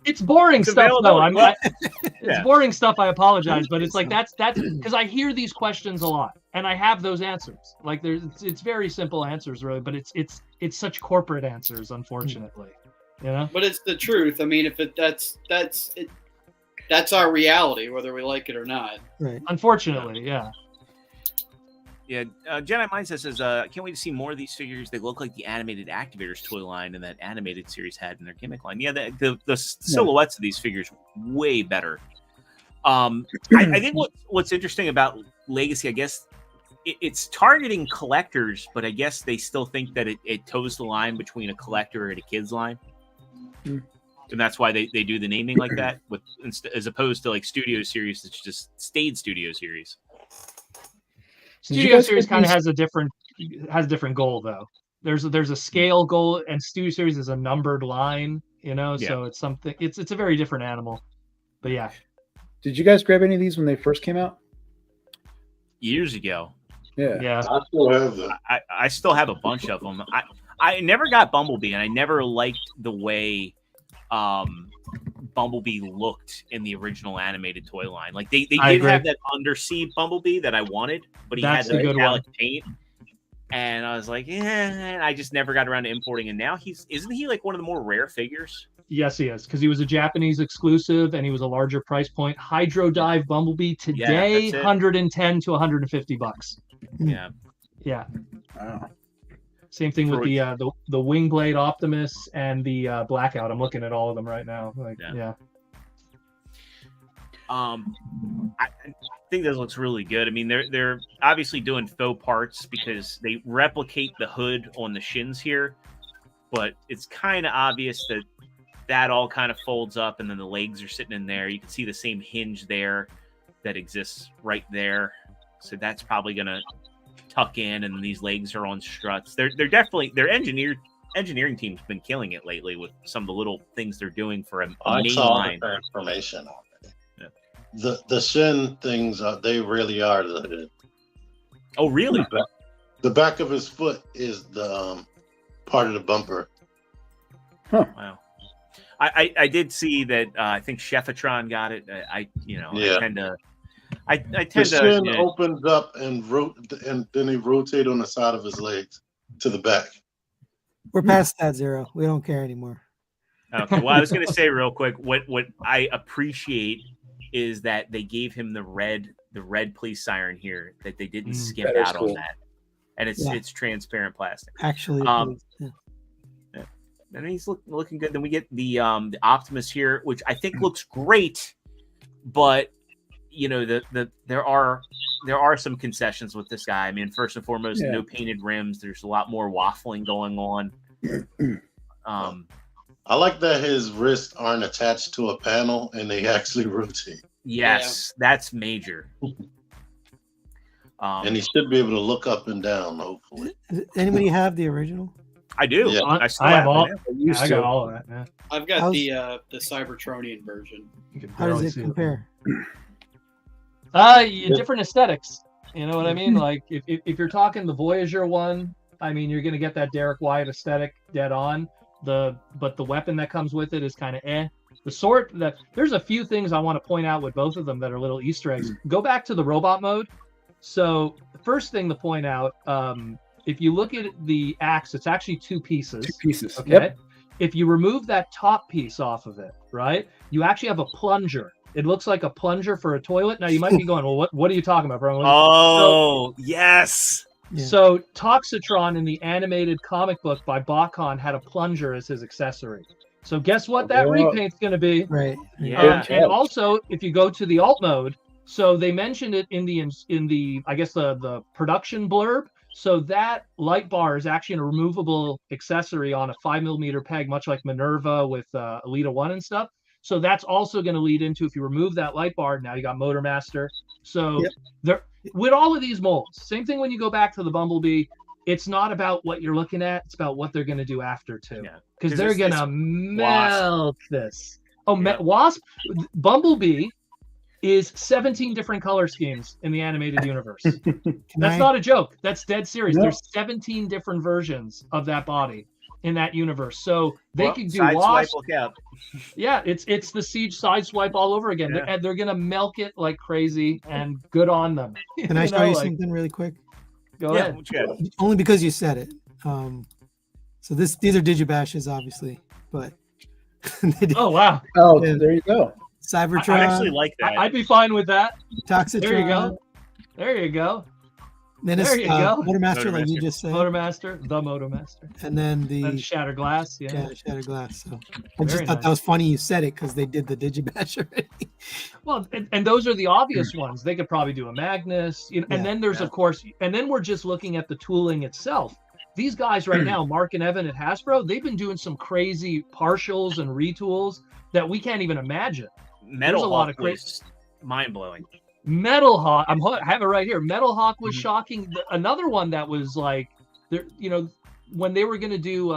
It's boring stuff, though. It's boring stuff. I apologize, but it's like that's because I hear these questions a lot, and I have those answers. Like it's very simple answers, really, but it's such corporate answers, unfortunately. But it's the truth. I mean, if that's our reality, whether we like it or not. Right. Unfortunately, yeah. Yeah, Jedi Mindset says, can't wait to see more of these figures. They look like the animated Activators toy line and that animated series had in their gimmick line. Yeah, the silhouettes of these figures way better. I think what's interesting about Legacy, I guess, it's targeting collectors, but I guess they still think that it toes the line between a collector and a kid's line. And that's why they do the naming like that, as opposed to like Studio Series, that's just stayed Studio Series. Studio Series kind of has a different goal though. There's a scale goal, and Studio Series is a numbered line, so it's something. It's a very different animal. But yeah. Did you guys grab any of these when they first came out? Years ago. Yeah. I still have them. I still have a bunch of them. I never got Bumblebee, and I never liked the way Bumblebee looked in the original animated toy line. Like they did have that undersea Bumblebee that I wanted, but he had the metallic paint, and I was like, I just never got around to importing. And now isn't he like one of the more rare figures? Yes, he is, because he was a Japanese exclusive and he was a larger price point. Hydro Dive Bumblebee today, $110 to $150. Yeah. Wow. Same thing with the Wingblade Optimus and the Blackout. I'm looking at all of them right now. I think this looks really good. I mean, they're obviously doing faux parts because they replicate the hood on the shins here, but it's kind of obvious that that all kind of folds up, and then the legs are sitting in there. You can see the same hinge there that exists right there. So that's probably going to tuck in, and these legs are on struts. They're definitely, their engineering team's been killing it lately with some of the little things they're doing for a main line. Transformation already. Yeah. The shin things, they really are the hood. Oh, really? The back of his foot is the part of the bumper. Huh. Wow. I did see that. I think Chefitron got it. I tend to. The shin opens up and then they rotate on the side of his legs to the back. We're past that, Zero. We don't care anymore. Okay. Well, I was going to say real quick, what I appreciate is that they gave him the red police siren here, that they didn't skimp out on that, and it's transparent plastic. Actually, and he's looking good. Then we get the Optimus here, which I think looks great, but there are some concessions with this guy. I mean, first and foremost, no painted rims. There's a lot more waffling going on. I like that his wrists aren't attached to a panel and they actually rotate. Yes, that's major. And he should be able to look up and down, hopefully. Does anybody have the original? I do. Yeah. I have all. I got all of that. Yeah. I've got the Cybertronian version. How does it compare? Different aesthetics. You know what I mean? Like if you're talking the Voyager one, I mean, you're gonna get that Derek Wyatt aesthetic dead on. But the weapon that comes with it is kind of The sword, there's a few things I want to point out with both of them that are little Easter eggs. Go back to the robot mode. So the first thing to point out, if you look at the axe, it's actually two pieces. Okay. Yep. If you remove that top piece off of it, right, you actually have a plunger. It looks like a plunger for a toilet. Now you might be going, well, what are you talking about, bro? Oh, yes. Yeah. So Toxitron in the animated comic book by Bakon had a plunger as his accessory. So guess what that repaint's going to be? Right. Yeah. And also, if you go to the alt mode, so they mentioned it in the I guess the production blurb. So that light bar is actually a removable accessory on a 5mm peg, much like Minerva with Elita 1 and stuff. So that's also going to lead into, if you remove that light bar, now you got Motor Master. So there, with all of these molds, same thing when you go back to the Bumblebee, it's not about what you're looking at, it's about what they're going to do after too. Because they're going to melt this. Wasp, Bumblebee is 17 different color schemes in the animated universe. That's not a joke. That's dead serious. No. There's 17 different versions of that body in that universe. So they could do Wasp. Yeah, it's the Siege Sideswipe all over again. Yeah. They're going to milk it like crazy, and good on them. Can I show you something really quick? Go ahead. Only because you said it. So these are Digibashes, obviously, but oh wow! Oh, there you go. Cybertron. I actually like that. I'd be fine with that. Toxitron. There you go. There you go. Then it's Motor Master, like you just said. Motor Master, the Motor Master. And then the Shattered Glass. Yeah, Shattered Glass. So I just thought that was funny you said it because they did the Digibash already. Well, and those are the obvious ones. They could probably do a Magnus, and then there's of course, and then we're just looking at the tooling itself. These guys right now, Mark and Evan at Hasbro, they've been doing some crazy partials and retools that we can't even imagine. Metal Hawk was mind-blowing. Metal Hawk, I have it right here. Metal Hawk was shocking. Another one that was like, when they were going to do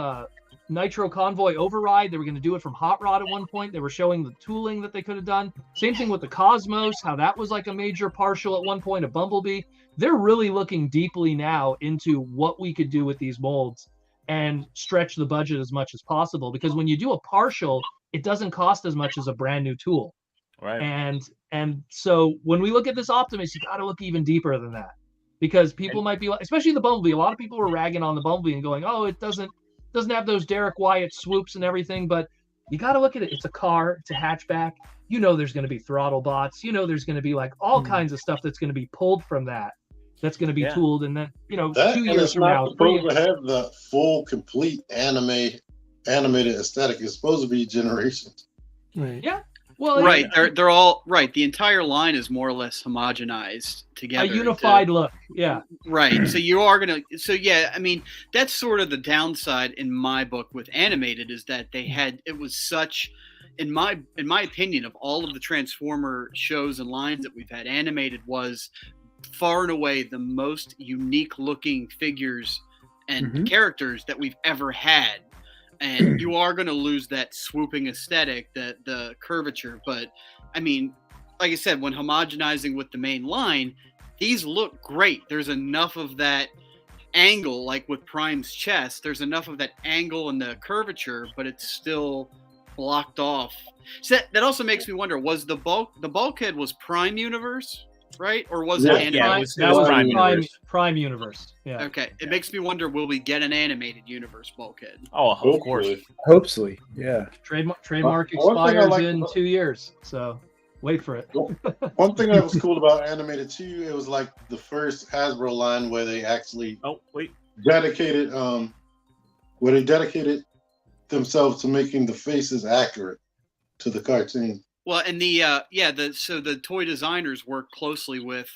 Nitro Convoy Override, they were going to do it from Hot Rod at one point. They were showing the tooling that they could have done. Same thing with the Cosmos, how that was like a major partial at one point, a Bumblebee. They're really looking deeply now into what we could do with these molds and stretch the budget as much as possible. Because when you do a partial, it doesn't cost as much as a brand new tool. Right. And so when we look at this Optimus, you got to look even deeper than that, because people might be, especially the Bumblebee. A lot of people were ragging on the Bumblebee and going, "Oh, it doesn't have those Derek Wyatt swoops and everything." But you got to look at it. It's a car. It's a hatchback. There's going to be throttle bots. There's going to be like all kinds of stuff that's going to be pulled from that. That's going to be tooled, and then 2 years from now, it's supposed to have the full, complete animated aesthetic. It's supposed to be generations. Right. Yeah. Well, right. They're all right. The entire line is more or less homogenized together. A unified look. Yeah. Right. So you are gonna. So yeah, I mean that's sort of the downside in my book with animated is that it was such. In my opinion, of all of the Transformer shows and lines that we've had, animated was far and away the most unique looking figures and characters that we've ever had. And you are going to lose that swooping aesthetic, the curvature. But I mean, like I said, when homogenizing with the main line, these look great. There's enough of that angle, like with Prime's chest, there's enough of that angle and the curvature, but it's still blocked off. So that also makes me wonder, was the bulkhead was Prime Universe? Right? Or was it animated? Yeah, it was Prime Universe. Prime Universe. Yeah. Okay. It makes me wonder, will we get an animated universe bulkhead? Oh, of course. Hopefully. Yeah. Trademark expires in 2 years. So wait for it. One thing that was cool about animated too, it was like the first Hasbro line where they actually dedicated themselves to making the faces accurate to the cartoon. Well, and the toy designers work closely with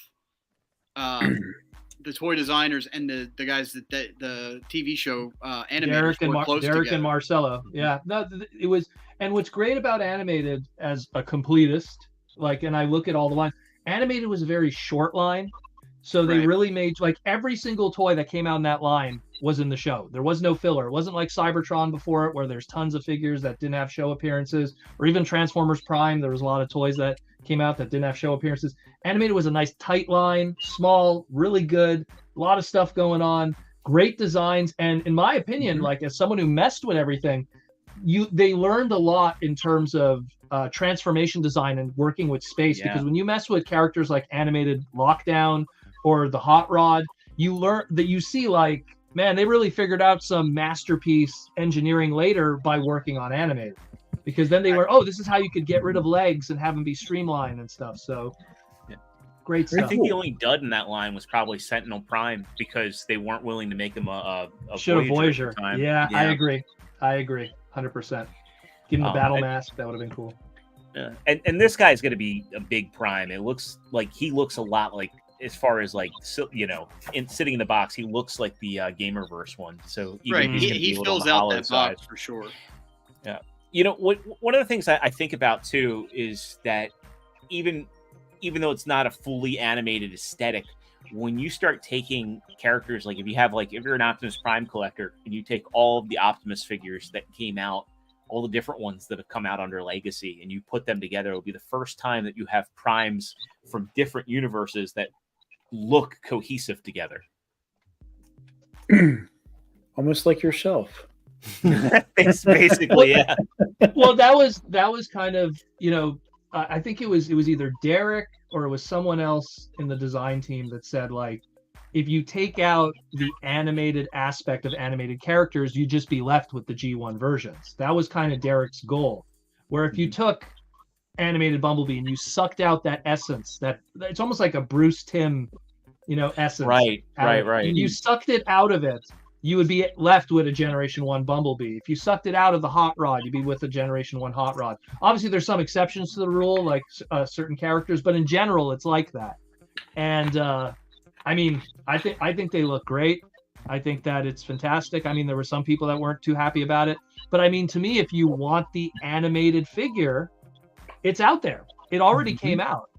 the toy designers and the guys that the TV show animators Derek and Marcelo. Yeah, no, it was. And what's great about animated as a completist, and I look at all the lines. Animated was a very short line, so they really made every single toy that came out in that line was in the show. There was no filler. It wasn't like Cybertron before it, where there's tons of figures that didn't have show appearances, or even Transformers Prime. There was a lot of toys that came out that didn't have show appearances. Animated was a nice tight line, small, really good, a lot of stuff going on, great designs, and in my opinion, as someone who messed with everything, they learned a lot in terms of transformation design and working with space. Because when you mess with characters like animated Lockdown or the Hot Rod, you learn that you see man, they really figured out some masterpiece engineering later by working on animated, because then they were, this is how you could get rid of legs and have them be streamlined and stuff. So great stuff. I think the only dud in that line was probably Sentinel Prime, because they weren't willing to make him a Voyager. Yeah, I agree. 100%. Give him the battle mask. That would have been cool. Yeah. And this guy's going to be a big Prime. It looks like he looks a lot like, as far as sitting in the box, he looks like the Gamerverse one. So he fills out that box for sure. Yeah, one of the things I think about too is that even though it's not a fully animated aesthetic, when you start taking characters, if you're an Optimus Prime collector and you take all of the Optimus figures that came out, all the different ones that have come out under Legacy, and you put them together, it'll be the first time that you have Primes from different universes that look cohesive together. Almost like yourself. It's basically, yeah. Well, that was kind of, I think it was either Derek or it was someone else in the design team that said, if you take out the animated aspect of animated characters, you'd just be left with the G1 versions. That was kind of Derek's goal. Where if you took animated Bumblebee and you sucked out that essence, that it's almost like a Bruce Timm, essence. Right. You sucked it out of it, you would be left with a Generation 1 Bumblebee. If you sucked it out of the Hot Rod, you'd be with a Generation 1 Hot Rod. Obviously, there's some exceptions to the rule, like certain characters, but in general, it's like that. And I think they look great. I think that it's fantastic. There were some people that weren't too happy about it, but to me, if you want the animated figure, it's out there. It already came out.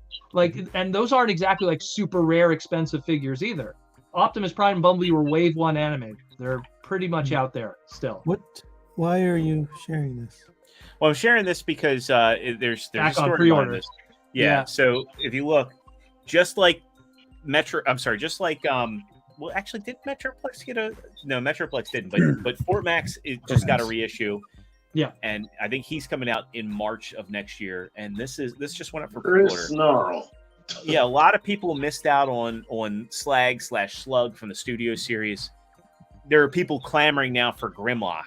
And those aren't exactly super rare, expensive figures either. Optimus Prime and Bumblebee were Wave 1 animated. They're pretty much out there still. Why are you sharing this? Well, I'm sharing this because there's a story pre-order. on this. Yeah. So if you look, just like Metroplex did Metroplex get a? No, Metroplex didn't. But Fort Max just got a reissue. Yeah, and I think he's coming out in March of next year, and this just went up for pre-order. Snarl. Yeah, a lot of people missed out on Slag/Slug from the Studio series. There are people clamoring now for Grimlock.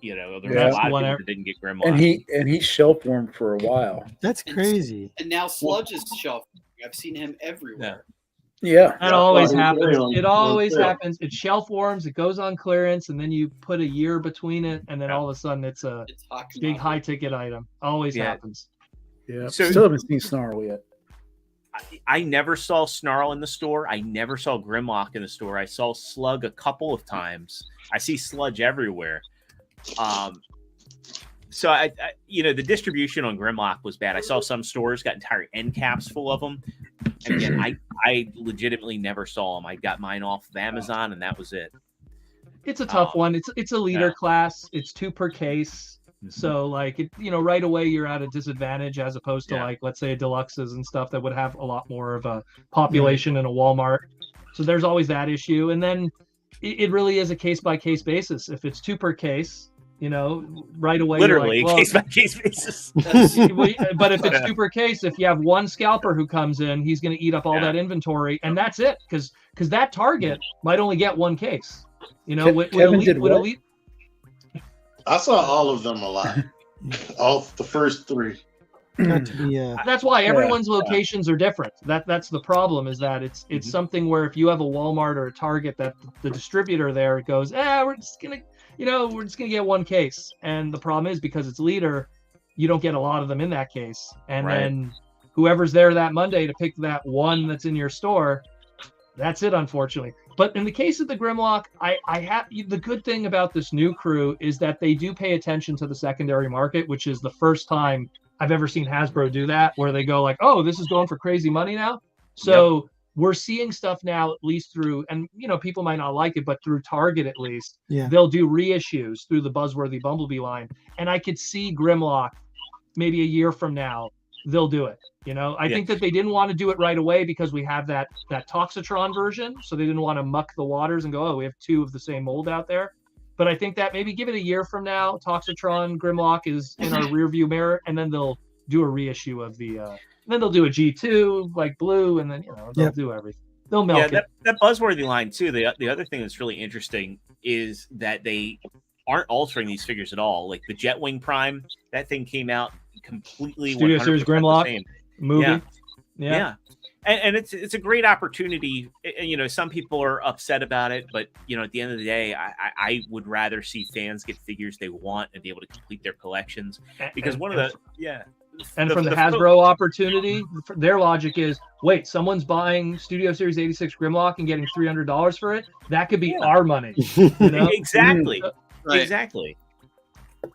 There's a lot of people that didn't get Grimlock, and he shelf warmed for a while. That's crazy. And now Sludge is shelf. I've seen him everywhere. Yeah, that always happens. It always happens. It shelf warms. It goes on clearance, and then you put a year between it, and then all of a sudden it's a big high ticket item. Always happens. Yeah, So- still haven't seen Snarl yet. I never saw Snarl in the store. I never saw Grimlock in the store. I saw Slug a couple of times. I see Sludge everywhere. So I the distribution on Grimlock was bad. I saw some stores got entire end caps full of them. And again, I legitimately never saw them. I got mine off of Amazon, and that was it. It's a tough one. It's a leader yeah. class. It's 2 per case. So like right away you're at a disadvantage as opposed to like, let's say, deluxes and stuff that would have a lot more of a population in a Walmart. So there's always that issue. And then it really is a case by case basis. If it's 2 per case, right away Literally you're like, case by case basis. But if it's 2 per case, if you have one scalper who comes in, he's going to eat up all that inventory, and that's it. Because that target might only get 1 case. With elite. I saw all of them a lot. All the first 3. Not to be, That's why everyone's locations are different. That's the problem, is that it's something where if you have a Walmart or a Target, that the distributor there goes, we're just gonna get 1 case. And the problem is, because it's leader, you don't get a lot of them in that case. And then whoever's there that Monday to pick that one that's in your store, that's it, unfortunately. But in the case of the Grimlock, I have the good thing about this new crew is that they do pay attention to the secondary market, which is the first time I've ever seen Hasbro do that, where they go like, oh, this is going for crazy money now. So we're seeing stuff now, at least through, and people might not like it, but through Target at least, they'll do reissues through the Buzzworthy Bumblebee line. And I could see Grimlock maybe a year from now, they'll do it. I think that they didn't want to do it right away because we have that Toxitron version. So they didn't want to muck the waters and go, oh, we have 2 of the same mold out there. But I think that maybe give it a year from now, Toxitron Grimlock is in our rear view mirror, and then they'll do a reissue of the then they'll do a G2 like blue, and then they'll do everything. They'll milk it. That Buzzworthy line too. The other thing that's really interesting is that they aren't altering these figures at all. Like the Jetwing Prime, that thing came out completely Studio Series Grimlock the same. movie. Yeah. And it's a great opportunity. Some people are upset about it, but at the end of the day, I would rather see fans get figures they want and be able to complete their collections. Because from the Hasbro opportunity, their logic is, wait, someone's buying Studio Series 86 Grimlock and getting $300 for it. That could be our money. Exactly. Right. Exactly.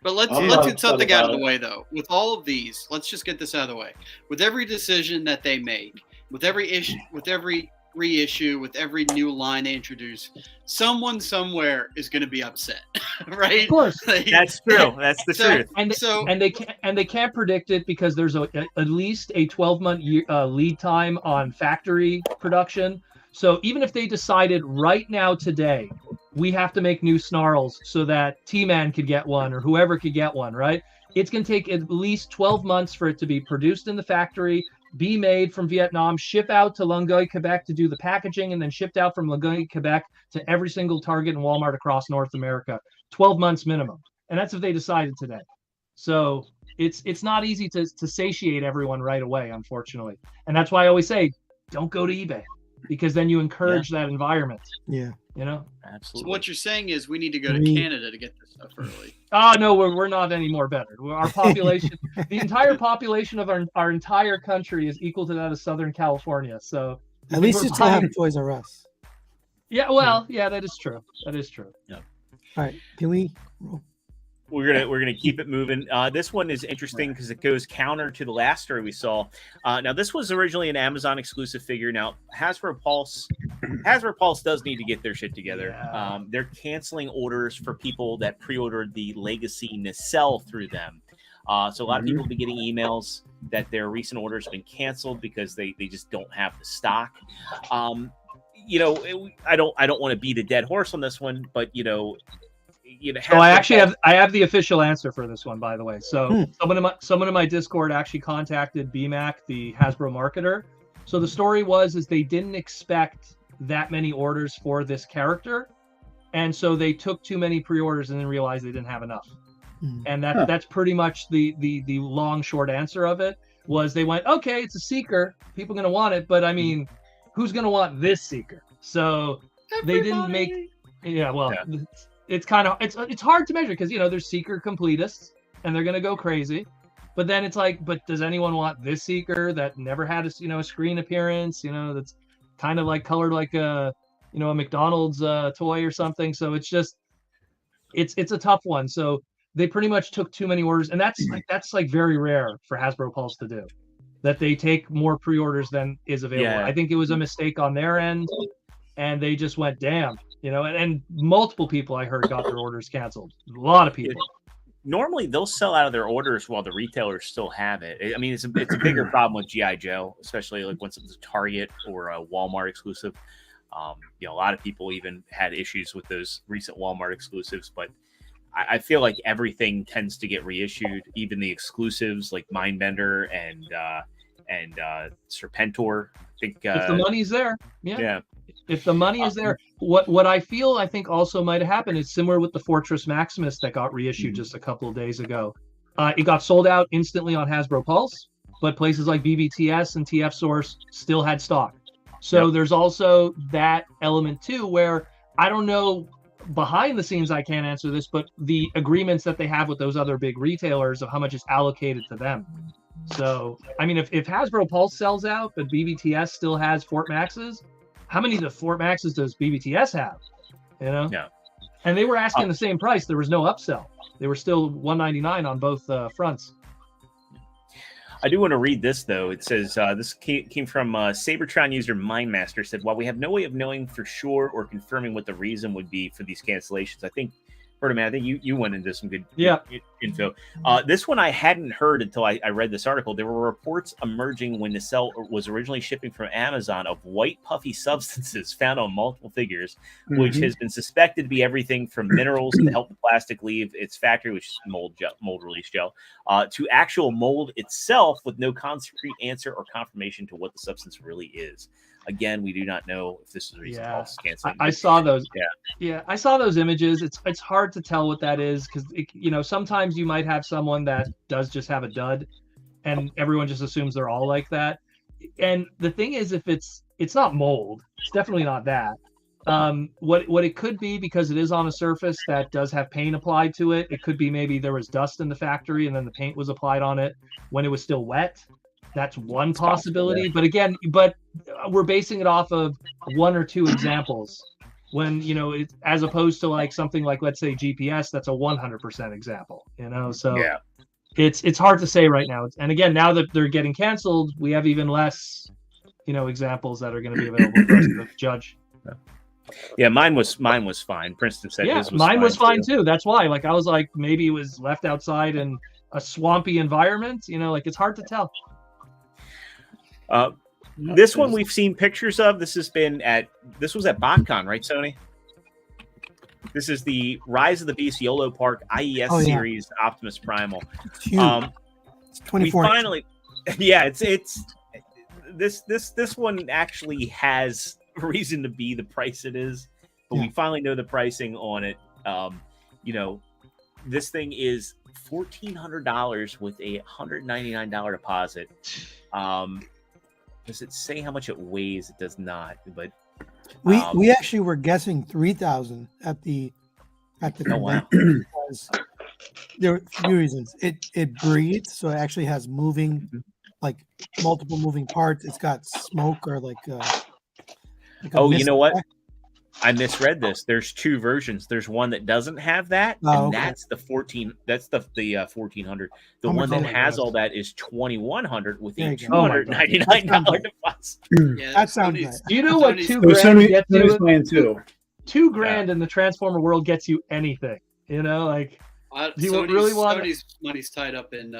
But let's get something out of the way, though. With all of these, let's just get this out of the way. With every decision that they make, with every issue, with every reissue, with every new line they introduce, someone somewhere is going to be upset, right? Of course, that's true. That's the truth. And they can't predict it because there's at least a 12-month lead time on factory production. So even if they decided right now today, we have to make new Snarls so that T-Man could get one or whoever could get one, right? It's going to take at least 12 months for it to be produced in the factory, be made from Vietnam, ship out to Longueuil, Quebec to do the packaging, and then shipped out from Longueuil, Quebec to every single Target and Walmart across North America. 12 months minimum. And that's if they decided today. So it's not easy to satiate everyone right away, unfortunately. And that's why I always say, don't go to eBay, because then you encourage that environment. Yeah. Absolutely. So what you're saying is we need to go to Canada to get this stuff early. Oh no, we're not any more better. Our population, the entire population of our entire country is equal to that of Southern California. So at least you still have Toys R Us. Yeah, well, yeah, that is true. That is true. Yeah. All right, can we roll? We're gonna keep it moving. This one is interesting because it goes counter to the last story we saw. Now this was originally an Amazon exclusive figure. Now Hasbro Pulse does need to get their shit together. Yeah. They're canceling orders for people that pre-ordered the Legacy nacelle through them. So a lot of people have been getting emails that their recent orders have been canceled because they just don't have the stock. I don't want to beat a dead horse on this one, but so I have the official answer for this one, by the way. So someone in my Discord actually contacted BMAC, the Hasbro marketer. So the story was they didn't expect that many orders for this character, and so they took too many pre-orders and then realized they didn't have enough. And that's pretty much the long short answer of it. Was they went, okay, it's a Seeker, people are gonna want it, but I mean, who's gonna want this Seeker? So they didn't make. Yeah, well. Yeah. It's kind of it's hard to measure because there's Seeker completists and they're gonna go crazy, But then it's like, but does anyone want this Seeker that never had a screen appearance? That's kind of like colored like a a McDonald's toy or something. So it's just it's a tough one. So they pretty much took too many orders, and that's very rare for Hasbro Pulse to do. That they take more pre-orders than is available. Yeah. I think it was a mistake on their end, and they just went, damn, and multiple people I heard got their orders canceled. A lot of people. Normally they'll sell out of their orders while the retailers still have it. I mean, it's a bigger problem with G.I. Joe, especially like when it's a Target or a Walmart exclusive. A lot of people even had issues with those recent Walmart exclusives, but I feel like everything tends to get reissued, even the exclusives like Mindbender and Serpentor. I think if the money's there, yeah. If the money is there, what I think also might have happened is similar with the Fortress Maximus that got reissued just a couple of days ago. It got sold out instantly on Hasbro Pulse, but places like BBTS and TF Source still had stock. So there's also that element too, where I don't know behind the scenes, I can't answer this, but the agreements that they have with those other big retailers of how much is allocated to them. So, I mean, if Hasbro Pulse sells out, but BBTS still has Fort Maxes, how many of the Fort Maxes does BBTS have? Yeah. And they were asking the same price. There was no upsell. They were still $199 on both fronts. I do want to read this, though. It says, this came from Sabertron user Mindmaster, said, while we have no way of knowing for sure or confirming what the reason would be for these cancellations, I think, Proto Man, I think you went into some good info. This one I hadn't heard until I read this article. There were reports emerging when the cell was originally shipping from Amazon of white puffy substances found on multiple figures, which has been suspected to be everything from minerals to help the plastic leave its factory, which is mold release gel, to actual mold itself, with no concrete answer or confirmation to what the substance really is. Again, we do not know if this is a reason Pulse canceling. I saw those. Yeah, I saw those images. It's hard to tell what that is because sometimes you might have someone that does just have a dud, and everyone just assumes they're all like that. And the thing is, if it's not mold, it's definitely not that. What it could be, because it is on a surface that does have paint applied to it. It could be maybe there was dust in the factory and then the paint was applied on it when it was still wet. That's one possibility, but again, we're basing it off of one or two examples. When as opposed to like something like, let's say, GPS, that's a 100% example. So it's hard to say right now. And again, now that they're getting canceled, we have even less, examples that are going to be available for us to judge. Yeah, mine was fine. Princeton said his was mine fine was fine too. That's why, I was like, maybe it was left outside in a swampy environment. It's hard to tell. This one we've seen pictures of. This was at BotCon, right, Sony? This is the Rise of the Beast YOLO Park IES series Optimus Primal. It's huge. It's 24. We finally, it's this one actually has reason to be the price it is, but we finally know the pricing on it. This thing is $1,400 with a $199 deposit. Does it say how much it weighs? It does not, but we actually were guessing 3,000 at the convention because there are a few reasons. It breathes, so it actually has moving, like multiple moving parts. It's got smoke or like you know what? I misread this. There's two versions. There's one that doesn't have that, and that's the 14. That's the 1,400. The one that has all that is 2,100 with a $299 deposit. That sounds nice. Do you know what $2,000 gets you? Too. $2,000 in the Transformer world gets you anything. Do you really want? Sony's money's tied up in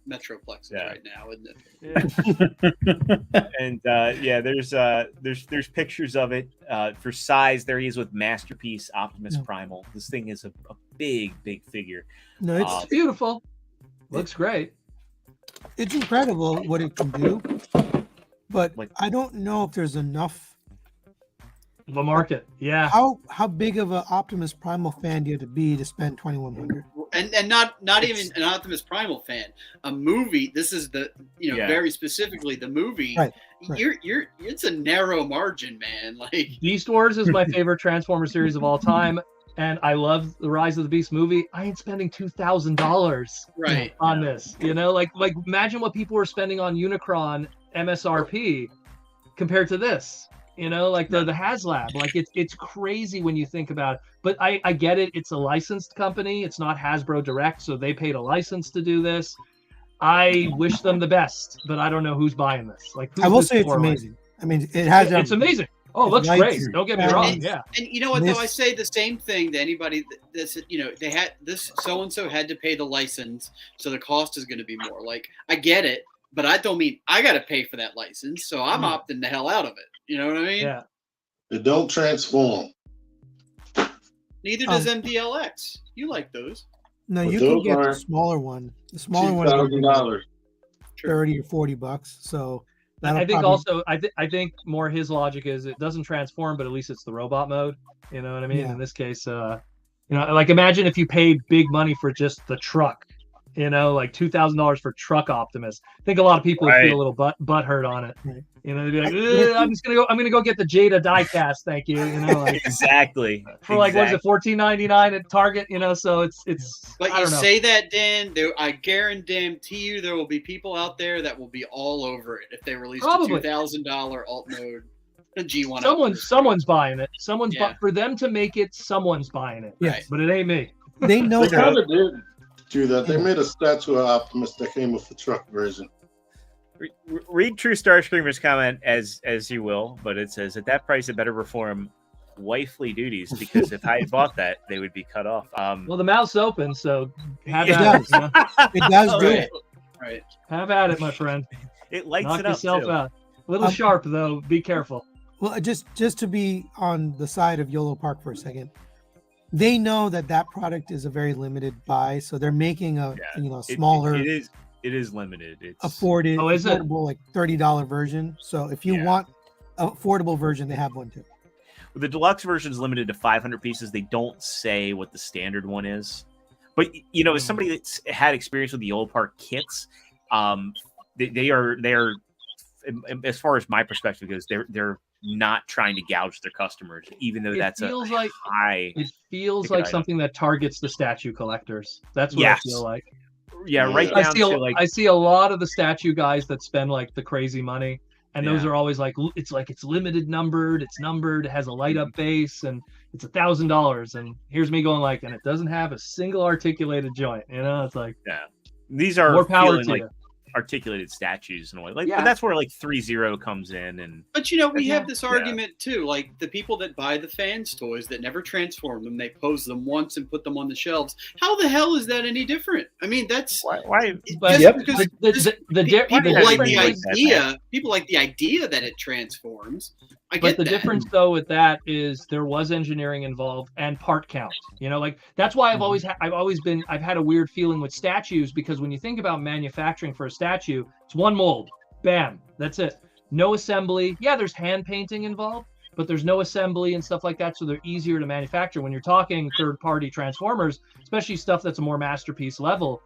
Metroplexes right now, isn't it? And there's pictures of it for size. There he is with Masterpiece Optimus Primal. This thing is a big figure. No, it's beautiful. Looks great. It's incredible what it can do, but I don't know if there's enough. The market, How big of an Optimus Primal fan do you have to be to spend $2,100? And not even an Optimus Primal fan. A movie. This is the very specifically the movie. Right. It's a narrow margin, man. Like Beast Wars is my favorite Transformer series of all time. and I love the Rise of the Beast movie, I ain't spending $2,000 on this. You know, like imagine what people were spending on Unicron MSRP compared to this. You know, like the HasLab, like it's crazy when you think about it. But I get it. It's a licensed company. It's not Hasbro Direct, so they paid a license to do this. I wish them the best, but I don't know who's buying this. Like, I will say it's amazing. I mean, it has. It's amazing. Oh, it looks great. Don't get me wrong. Yeah. And you know what, though? I say the same thing to anybody that's, you know, they had this so-and-so had to pay the license, so the cost is going to be more. Like, I get it, but I don't mean I got to pay for that license, so I'm opting the hell out of it. You know what I mean? Yeah. It don't transform. Neither does MDLX. You like those. No, you can get the smaller one. The smaller one is $2,000. $30 or $40. So I think also I think more his logic is it doesn't transform, but at least it's the robot mode. You know what I mean? Yeah. In this case, you know, like imagine if you paid big money for just the truck. You know, like $2,000 for Truck Optimus. I think a lot of people would feel a little butt hurt on it. Right. You know, they'd be like, I'm gonna go get the Jada diecast, thank you. You know, like, exactly. For like what is it, $14.99 at Target? You know, so it's. But you say that, Dan. I guarantee you there will be people out there that will be all over it if they release a $2,000 alt mode. A G1. Someone's buying it. For them to make it, someone's buying it. Yes. But it ain't me. They know They kind of did do that. They made a statue of Optimus that came with the truck version. Read Trustarscreamer's comment as you will, but it says at that price it better perform wifely duties, because if I had bought that, they would be cut off. Well, the mouth's open, so have at it. You know? It does do it. Right. Have at it, my friend. It lights Knock it up yourself too. out. A little sharp though. Be careful. Well, just to be on the side of YOLO Park for a second, they know that product is a very limited buy, so they're making a smaller. It is limited. It's affordable, is it? like $30 version. So if you want an affordable version, they have one too. Well, the deluxe version is limited to 500 pieces. They don't say what the standard one is, but you know, as somebody that's had experience with the old park kits, they are as far as my perspective goes, they're not trying to gouge their customers, even though that's high. It feels like something that targets the statue collectors. That's what I feel like. Yeah, right. I see a lot of the statue guys that spend like the crazy money, and those are always like it's limited numbered, it's numbered, it has a light up base, and it's $1,000. And here's me going like, and it doesn't have a single articulated joint. You know, it's like these are more power to like you. Articulated statues and all like, but that's where like 3-0 comes in. But you know, we have this argument too, like the people that buy the fans toys that never transform them, they pose them once and put them on the shelves. How the hell is that any different? I mean, that's why because people like the idea that it transforms. I get but the difference though with that is there was engineering involved and part count. You know, like that's why I've had a weird feeling with statues, because when you think about manufacturing for a statue, it's one mold, bam, that's it. No assembly. Yeah, there's hand painting involved, but there's no assembly and stuff like that, so they're easier to manufacture. When you're talking third-party transformers, especially stuff that's a more masterpiece level,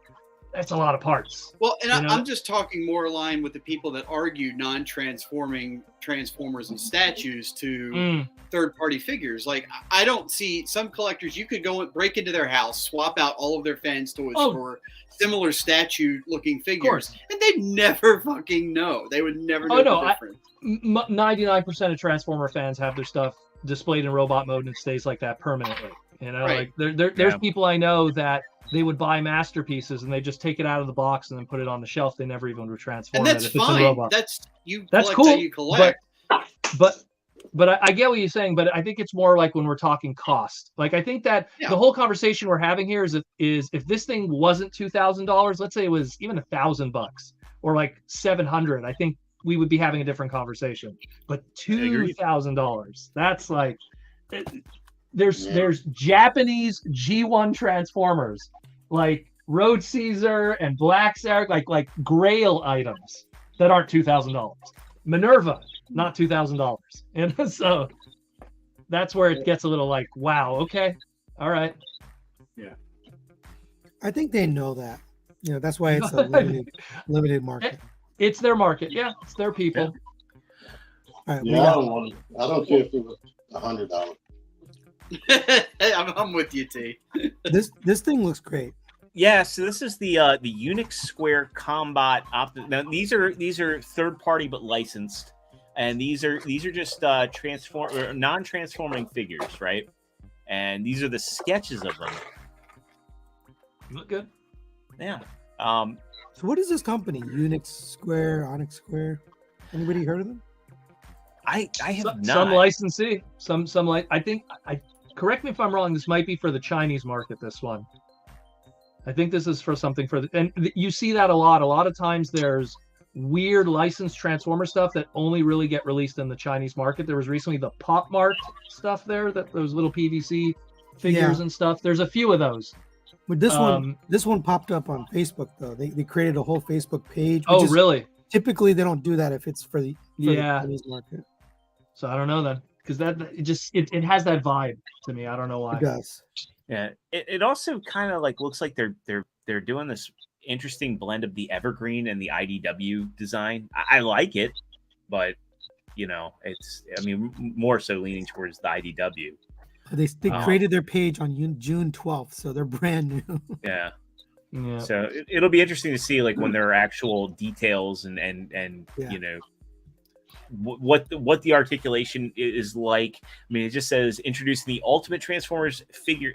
that's a lot of parts. Well, and I'm just talking more aligned with the people that argue non-transforming transformers and statues to third-party figures. Like, I don't see some collectors, you could go and break into their house, swap out all of their fans' toys for similar statue-looking figures, and they'd never fucking know. They would never know the difference. 99% of Transformer fans have their stuff displayed in robot mode and it stays like that permanently. You know, like there's people I know that they would buy masterpieces and they just take it out of the box and then put it on the shelf. They never even would transform it. And that's fine. That's cool. You collect. But I get what you're saying. But I think it's more like when we're talking cost. Like I think that the whole conversation we're having here is if this thing wasn't $2,000, let's say it was even $1,000 or like $700, I think we would be having a different conversation. But $2,000, that's like. There's Japanese G1 Transformers like Road Caesar and Black Sarah, like Grail items that aren't $2,000. Minerva, not $2,000, and so that's where it gets a little like, wow, okay, all right, I think they know that. You know, that's why it's a limited market. It's their market, it's their people. All right, I don't care if it was $100. I'm with you, T. This thing looks great. Yeah, so this is the Unix Square Combat Now these are third party but licensed, and these are just non-transforming figures, right? And these are the sketches of them. Look good. Yeah. So what is this company? Unix Square, Onyx Square? Anybody heard of them? I have not. Some licensee. I think correct me if I'm wrong. This might be for the Chinese market. This one. I think this is for something and you see that a lot. A lot of times there's weird licensed Transformer stuff that only really get released in the Chinese market. There was recently the Pop Mart stuff there, those little PVC figures and stuff. There's a few of those. But this one popped up on Facebook though. They created a whole Facebook page. Oh, really? Typically they don't do that if it's for the Chinese market. So I don't know then, because it has that vibe to me. I don't know why. It does. Yeah, it also kind of looks like they're doing this interesting blend of the evergreen and the IDW design. I like it, but it's more so leaning towards the IDW. They created their page on June 12th, so they're brand new. Yeah. So it'll be interesting to see when there are actual details and what the articulation is like. I mean, it just says introducing the Ultimate Transformers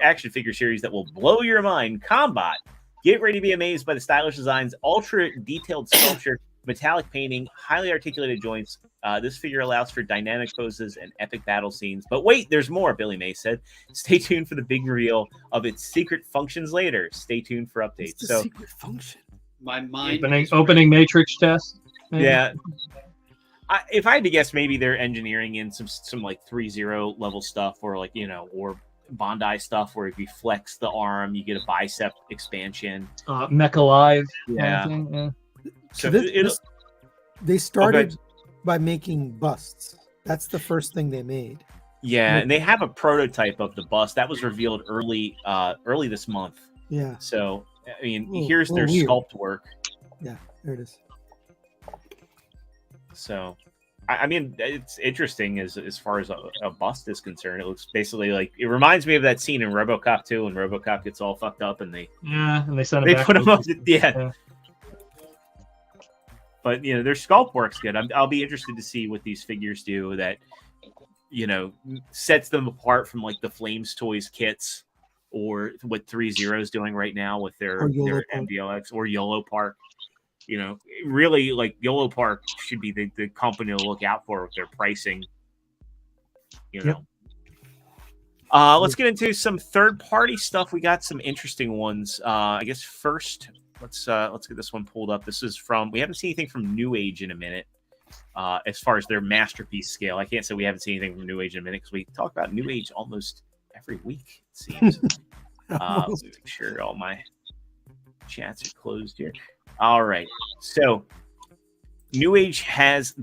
action figure series that will blow your mind. Combat. Get ready to be amazed by the stylish designs, ultra detailed sculpture, metallic painting, highly articulated joints. This figure allows for dynamic poses and epic battle scenes. But wait, there's more, Billy May said. Stay tuned for the big reveal of its secret functions later. Stay tuned for updates. What's the secret function? My mind opening matrix test. Maybe? Yeah. If I had to guess, maybe they're engineering in some 3-0 level stuff, or or Bondi stuff, where if you flex the arm, you get a bicep expansion. Mecha Live. Yeah. Kind of thing, yeah. So they started by making busts. That's the first thing they made. Yeah, and they have a prototype of the bust that was revealed early this month. Yeah. So here's their sculpt work. Yeah, there it is. So, it's interesting as far as a bust is concerned. It looks basically it reminds me of that scene in RoboCop 2 when RoboCop gets all fucked up and they send him back. Put him up. Yeah. But their sculpt work's good. I'll be interested to see what these figures do that sets them apart from the Flames Toys kits, or what 3-0's doing right now with their MDLX or YOLO Park. Really, YOLO Park should be the company to look out for with their pricing. Let's get into some third-party stuff. We got some interesting ones. I guess first, let's get this one pulled up. This is we haven't seen anything from New Age in a minute. As far as their masterpiece scale, I can't say we haven't seen anything from New Age in a minute, because we talk about New Age almost every week, it seems. Let's make sure all my chats are closed here. All right, so New Age has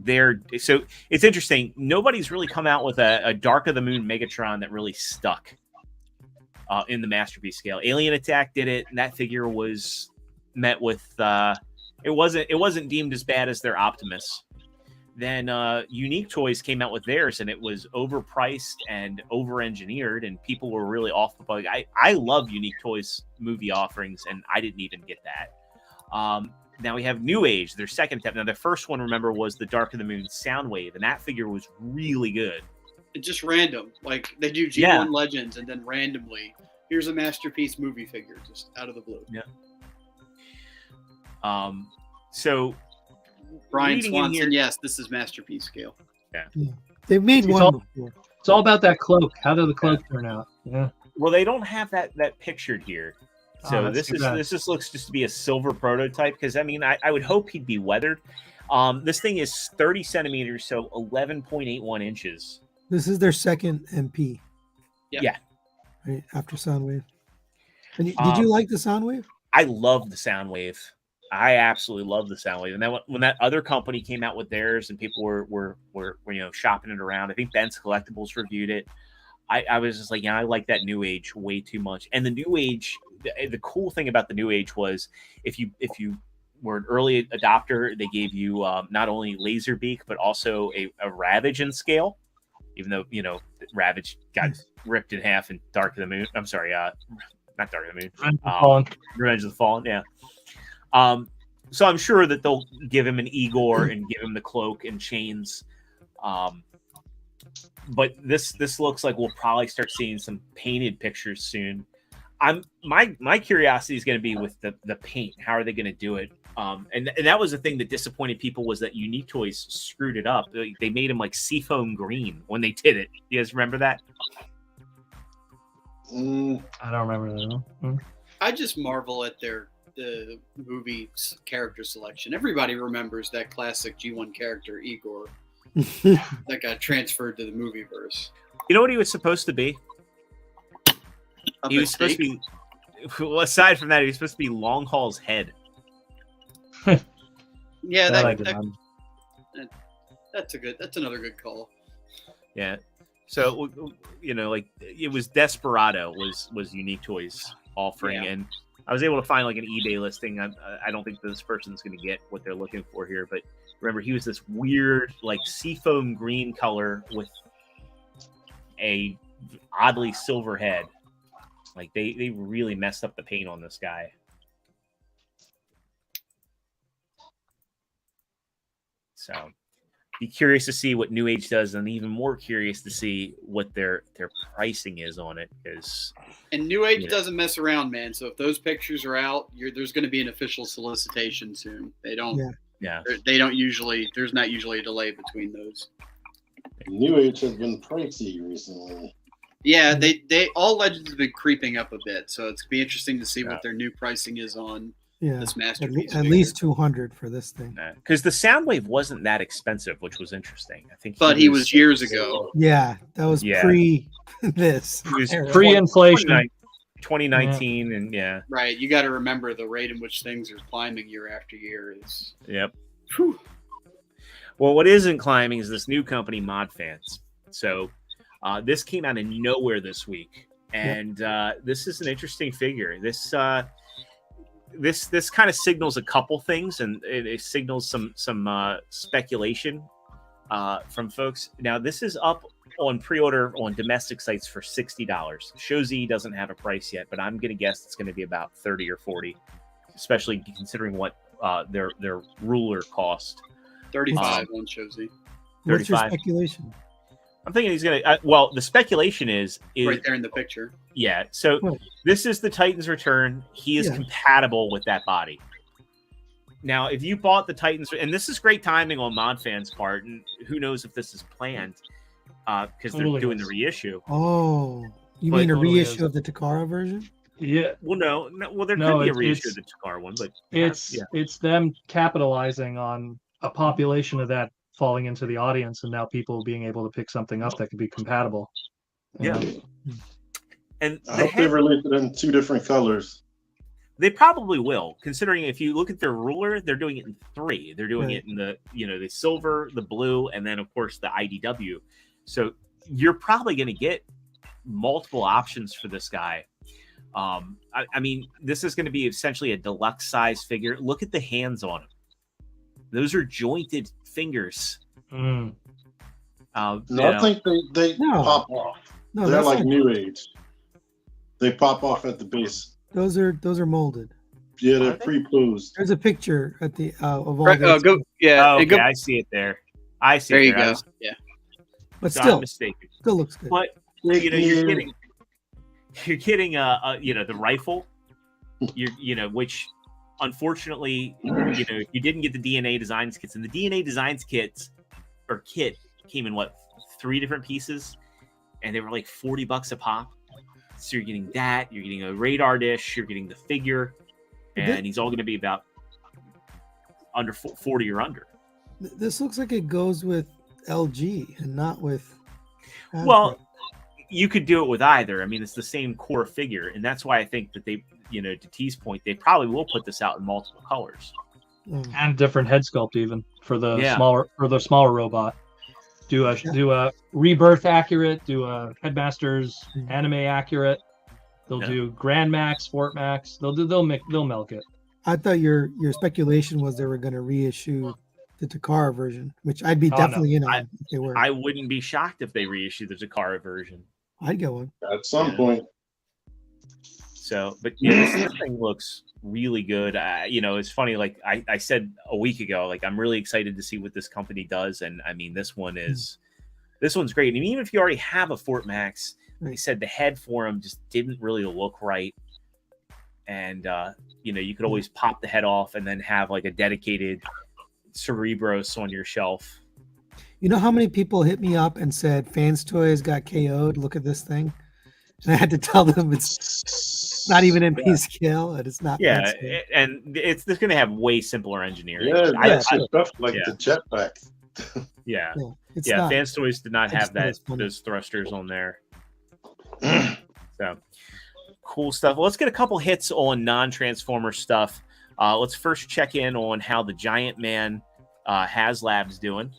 so it's interesting. Nobody's really come out with a Dark of the Moon Megatron that really stuck in the masterpiece scale. Alien Attack did it, and that figure was met with it wasn't deemed as bad as their Optimus. Then Unique Toys came out with theirs, and it was overpriced and over-engineered, and people were really off the bug. I love Unique Toys movie offerings, and I didn't even get that. Now we have New Age, their second attempt. Now, the first one, remember, was the Dark of the Moon Soundwave, and that figure was really good. It's just random. They do G1 Legends, and then randomly, here's a masterpiece movie figure, just out of the blue. Yeah. So Brian Swanson, yes, this is masterpiece scale. Yeah. They've made one before. It's all about that cloak. How did the cloak turn out? Yeah. Well, they don't have that pictured here. So this just looks just to be a silver prototype, because I would hope he'd be weathered. This thing is 30 centimeters, so 11.81 inches. This is their second MP. Yeah. Right after Soundwave. And did you like the Soundwave? I love the Soundwave. I absolutely love the Soundwave. And then when that other company came out with theirs, and people were shopping it around, I think Ben's Collectibles reviewed it. I was just like, I like that New Age way too much. And the New Age, the cool thing about the New Age was if you were an early adopter, they gave you not only Laserbeak but also a Ravage in scale. Even though Ravage got ripped in half in Dark of the Moon. I'm sorry, not Dark of the Moon. Revenge of the Fallen. Yeah. So I'm sure that they'll give him an Igor and give him the cloak and chains. But this looks like we'll probably start seeing some painted pictures soon. My curiosity is going to be with the paint. How are they going to do it? And that was the thing that disappointed people, was that Unique Toys screwed it up. They made him like seafoam green when they did it. You guys remember that? I don't remember that. I just marvel at the movie character selection. Everybody remembers that classic G1 character Igor that got transferred to the movie verse. You know what he was supposed to be? He was supposed to be. Well, aside from that, he was supposed to be Long Haul's head. Yeah, that's another good call. Yeah. So, you know, like, it was Desperado was Unique Toys offering, and I was able to find like an eBay listing. I don't think this person's going to get what they're looking for here, but remember, he was this weird like seafoam green color with a oddly silver head. Like they really messed up the paint on this guy. So be curious to see what New Age does, and even more curious to see what their pricing is on it. And New Age doesn't mess around, man. So if those pictures are out, there's going to be an official solicitation soon. They don't. Yeah. They don't usually. There's not usually a delay between those. New Age has been pricey recently. Yeah, they all legends have been creeping up a bit, so it's be interesting to see what their new pricing is on this masterpiece. At least 200 for this thing. Because the Soundwave wasn't that expensive, which was interesting. I think, but he was years ago. Yeah, that was pre this. He was pre-inflation. 2019, and right. You got to remember the rate in which things are climbing year after year is. Yep. Whew. Well, what isn't climbing is this new company, Mod Fans. So. This came out of nowhere this week, and this is an interesting figure. This kind of signals a couple things, and it signals some speculation from folks. Now, this is up on pre-order on domestic sites for $60. ShowZ doesn't have a price yet, but I'm going to guess it's going to be about $30 or $40, especially considering what their ruler cost. 35 on ShowZ. What's your speculation? I'm thinking he's gonna. Well, the speculation is right there in the picture. Yeah. So this is the Titan's return. He is compatible with that body. Now, if you bought the Titans, and this is great timing on Mod Fans' part, and who knows if this is planned, because they're doing the reissue. Oh, you mean a reissue of the Takara version? Yeah. Well, no. Well, there could be a reissue of the Takara one, but it's them capitalizing on a population of that falling into the audience, and now people being able to pick something up that could be compatible. Yeah. And I hope they release it in 2 different colors. They probably will, considering if you look at their ruler, they're doing it in 3. They're doing it in the the silver, the blue, and then of course the IDW. So you're probably going to get multiple options for this guy. I mean, this is going to be essentially a deluxe size figure. Look at the hands on him; those are jointed fingers. I think they pop off. No, they're like New Age. They pop off at the base. Those are molded. Yeah, they're pre-posed. There's a picture at the of all. Okay, I see it there. I see. There it you there. go. Yeah, but still, mistaken. Still looks good. But you're getting the rifle. Which unfortunately, if you didn't get the DNA Designs kits, and the DNA Designs kit came in 3 different pieces, and they were like $40 a pop. So you're getting that, you're getting a radar dish, you're getting the figure, and he's all going to be about under 40 or under. This looks like it goes with LG and not with Hasbro. Well, you could do it with either. I mean, it's the same core figure, and that's why I think that they, to T's point, they probably will put this out in multiple colors and different head sculpt even for the smaller robot. Do a Rebirth accurate, do a Headmasters anime accurate. They'll do Grand Max, Fort Max. They'll milk it. I thought your speculation was they were going to reissue the Takara version, which I'd be definitely in on if they were. I wouldn't be shocked if they reissue the Takara version. I'd get one at some point. So, but yeah, this thing looks really good. It's funny. Like I said a week ago, like I'm really excited to see what this company does, and I mean, this one's great. And even if you already have a Fort Max, they said the head for him just didn't really look right, and you could always pop the head off and then have like a dedicated Cerebros on your shelf. You know how many people hit me up and said Fans Toys got KO'd? Look at this thing. And I had to tell them it's not even MP scale, and it's not. Yeah, and it's going to have way simpler engineering. Yeah, stuff like the jetpack. Yeah. It's not. Fans Toys did not have those thrusters on there. So cool stuff. Well, let's get a couple hits on non-Transformer stuff. Let's first check in on how the Giant Man HasLab's doing.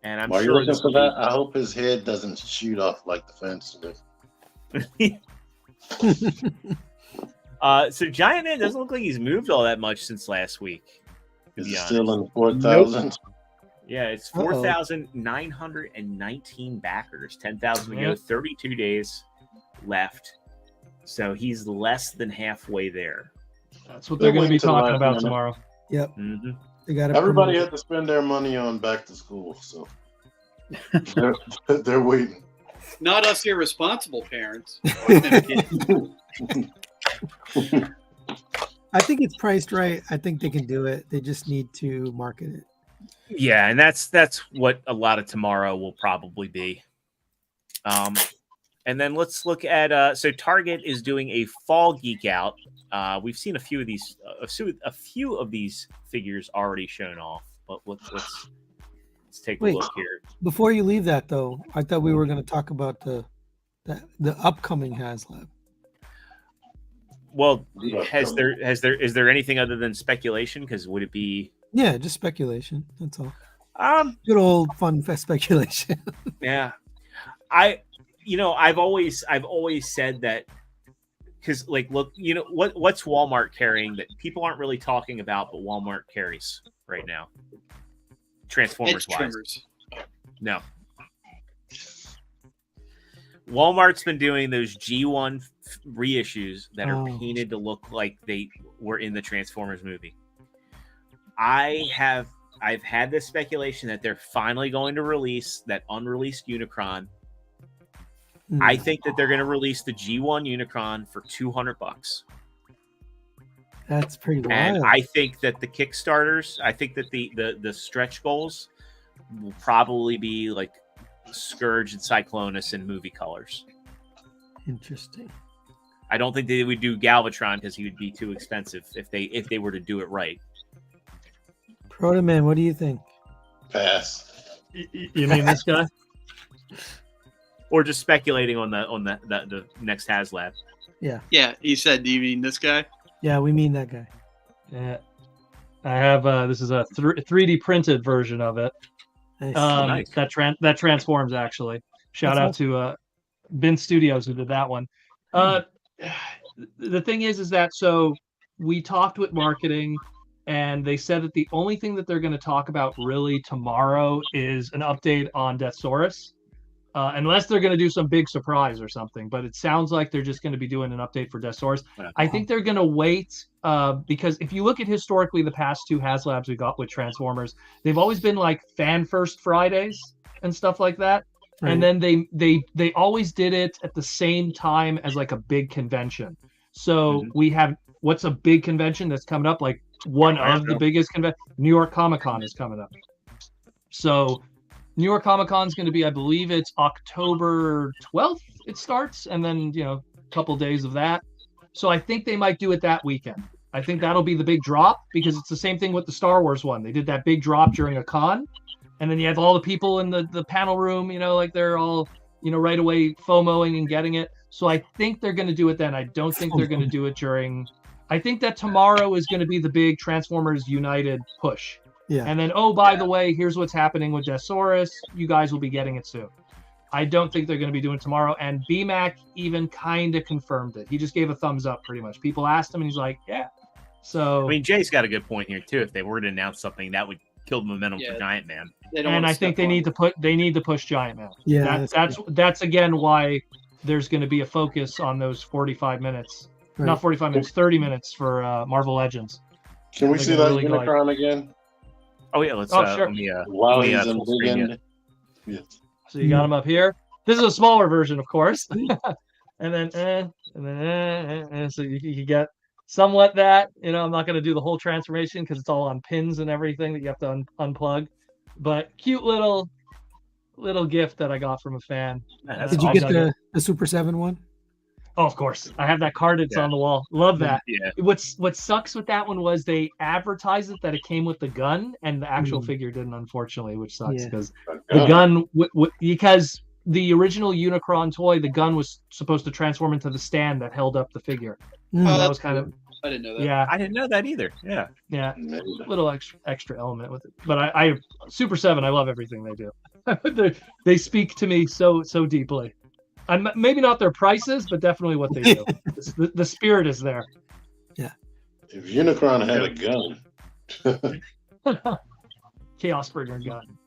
And I'm While sure you're looking for that, I hope his head doesn't shoot off like the Fans Toys. So Giant Man doesn't look like he's moved all that much since last week. Is it still in 4,000? Nope. Yeah, it's 4,919 backers, 10,000 to go, 32 days left. So he's less than halfway there. That's what they're going to be talking about tomorrow. Yep. Mm-hmm. They got everybody had to spend their money on back to school, so they're waiting. Not us irresponsible parents. I think it's priced right. I think they can do it. They just need to market it. Yeah, and that's what a lot of tomorrow will probably be. And then let's look at so Target is doing a fall geek out. We've seen a few of these figures already shown off, but let's take a look here. Before you leave that though, I thought we were going to talk about the upcoming HasLab. Well, is there anything other than speculation? Because would it be? Yeah, just speculation. That's all. Good old fun speculation. Yeah, I've always said that because look, what's Walmart carrying that people aren't really talking about, but Walmart carries right now. Transformers wise, no. Walmart's been doing those G1 reissues that are painted to look like they were in the Transformers movie. I've had this speculation that they're finally going to release that unreleased Unicron. I think that they're going to release the G1 Unicron for $200. That's pretty wild. And I think that the Kickstarters, I think that the stretch goals will probably be like Scourge and Cyclonus in movie colors. Interesting. I don't think they would do Galvatron because he would be too expensive if they were to do it right. Proto Man, what do you think? Pass. You mean this guy? Or just speculating on the next HasLab. Yeah. Yeah, he said, do you mean this guy? Yeah, we mean that guy. Yeah. I have this is a 3D printed version of it. Nice. That transforms actually. Shout out to Bin Studios who did that one. The thing is that so we talked with marketing and they said that the only thing that they're going to talk about really tomorrow is an update on Deathsaurus. Unless they're going to do some big surprise or something, but it sounds like they're just going to be doing an update for Deathsaurus. I think they're going to wait because if you look at historically the past two HasLabs we got with Transformers, they've always been like Fan First Fridays and stuff like that. Right. And then they always did it at the same time as like a big convention. So we have what's a big convention that's coming up? Like one of the biggest convention. New York Comic Con is coming up. So New York Comic Con is going to be, I believe it's October 12th it starts, and then, a couple days of that. So I think they might do it that weekend. I think that'll be the big drop because it's the same thing with the Star Wars one. They did that big drop during a con, and then you have all the people in the panel room, like they're all, right away FOMOing and getting it. So I think they're going to do it then. I don't think they're going to do it during. I think that tomorrow is going to be the big Transformers United push. Yeah. And then, by the way, here's what's happening with Deathsaurus. You guys will be getting it soon. I don't think they're going to be doing it tomorrow. And BMAC even kind of confirmed it. He just gave a thumbs up pretty much. People asked him and he's like, yeah. So I mean, Jay's got a good point here too. If they were to announce something, that would killed momentum for Giant Man. And I think they need to push Giant Man. Yeah, that's again why there's going to be a focus on those 45 minutes, not 45 minutes, 30 minutes for Marvel Legends. Can we see that really Unicron again? Oh yeah, let's. Sure. While he's in big yeah. So you got him up here. This is a smaller version, of course. and then so you get somewhat that. I'm not going to do the whole transformation because it's all on pins and everything that you have to unplug. But cute little gift that I got from a fan. Did you get the Super 7 one? Oh, of course. I have that card. It's on the wall. Love that. Yeah. What sucks with that one was they advertised it that it came with the gun, and the actual figure didn't, unfortunately, which sucks because the gun because the original Unicron toy, the gun was supposed to transform into the stand that held up the figure. Oh, that was kind of. I didn't know that. Yeah, I didn't know that either. Yeah. Little extra element with it, but I Super 7. I love everything they do. they speak to me so deeply. And maybe not their prices, but definitely what they do. The spirit is there. Yeah. If Unicron had a gun. Chaos Bringer gun.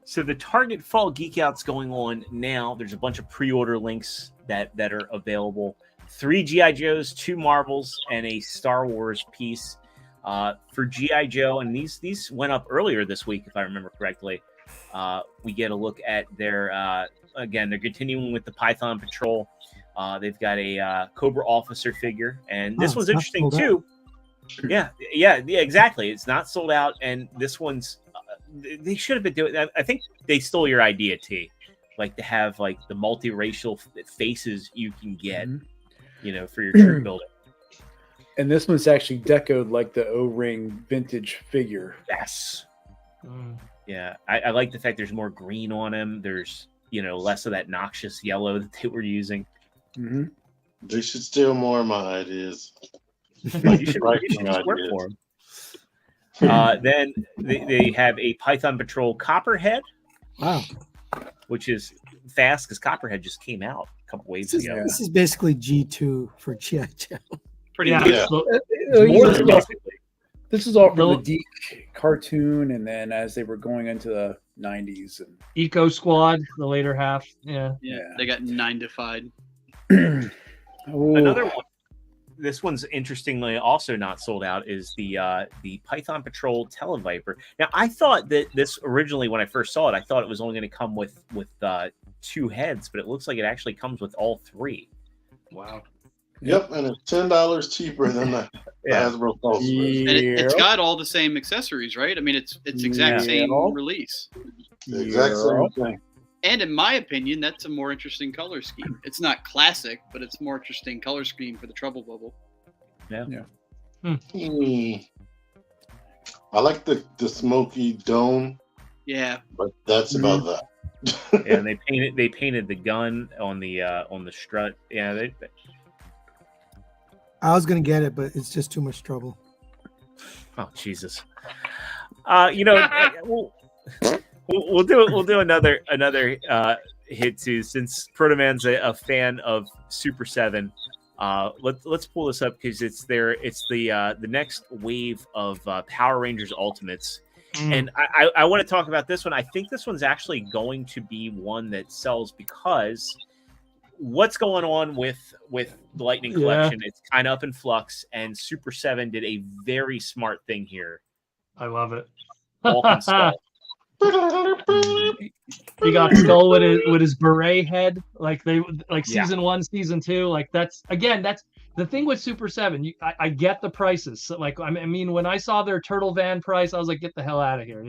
So the Target Fall Geek Out's going on now. There's a bunch of pre-order links that are available. 3 G.I. Joes, 2 Marvels, and a Star Wars piece. For G.I. Joe, and these went up earlier this week, if I remember correctly. We get a look at their... Again, they're continuing with the Python Patrol. They've got a Cobra Officer figure, and this one's interesting too. Yeah, exactly. It's not sold out, and this one's. They should have been doing. I think they stole your idea, T. Like to have like the multiracial faces you can get, for your troop building. And this one's actually decoed like the O-ring vintage figure. Yes. Yeah, I like the fact there's more green on him. There's less of that noxious yellow that they were using. Mm-hmm. They should steal more of my ideas. You should just work for them. Then they have a Python Patrol Copperhead. Wow. Which is fast because Copperhead just came out a couple waves ago. This is basically G2 for G.I. Joe. Pretty much. Yeah. This is all from the Deke cartoon, and then as they were going into the 90s. And Eco Squad, the later half. Yeah. They got 9-fied. Another one. This one's interestingly also not sold out is the Python Patrol Televiper. Now, I thought that this originally, when I first saw it, I thought it was only going to come with 2 heads, but it looks like it actually comes with all 3. Wow. Yep, and it's $10 cheaper than the Hasbro Pulse. And it's got all the same accessories, right? I mean, it's exact same release. The exact same thing. And in my opinion, that's a more interesting color scheme. It's not classic, but it's more interesting color scheme for the Trouble Bubble. Yeah. I like the smoky dome. Yeah. But that's about that. And they painted the gun on the strut. Yeah, I was gonna get it, but it's just too much trouble. Oh Jesus! We'll do another hit too, since Proto Man's a fan of Super 7. Let's pull this up because it's the next wave of Power Rangers Ultimates, and I want to talk about this one. I think this one's actually going to be one that sells because what's going on with the Lightning Collection? It's kind of up in flux, and Super 7 did a very smart thing here. I love it. Vulcan Skull. You got Skull with his beret head, like season 1, season 2. Like that's the thing with Super 7. I get the prices. So, like I mean, when I saw their Turtle Van price, I was like, get the hell out of here.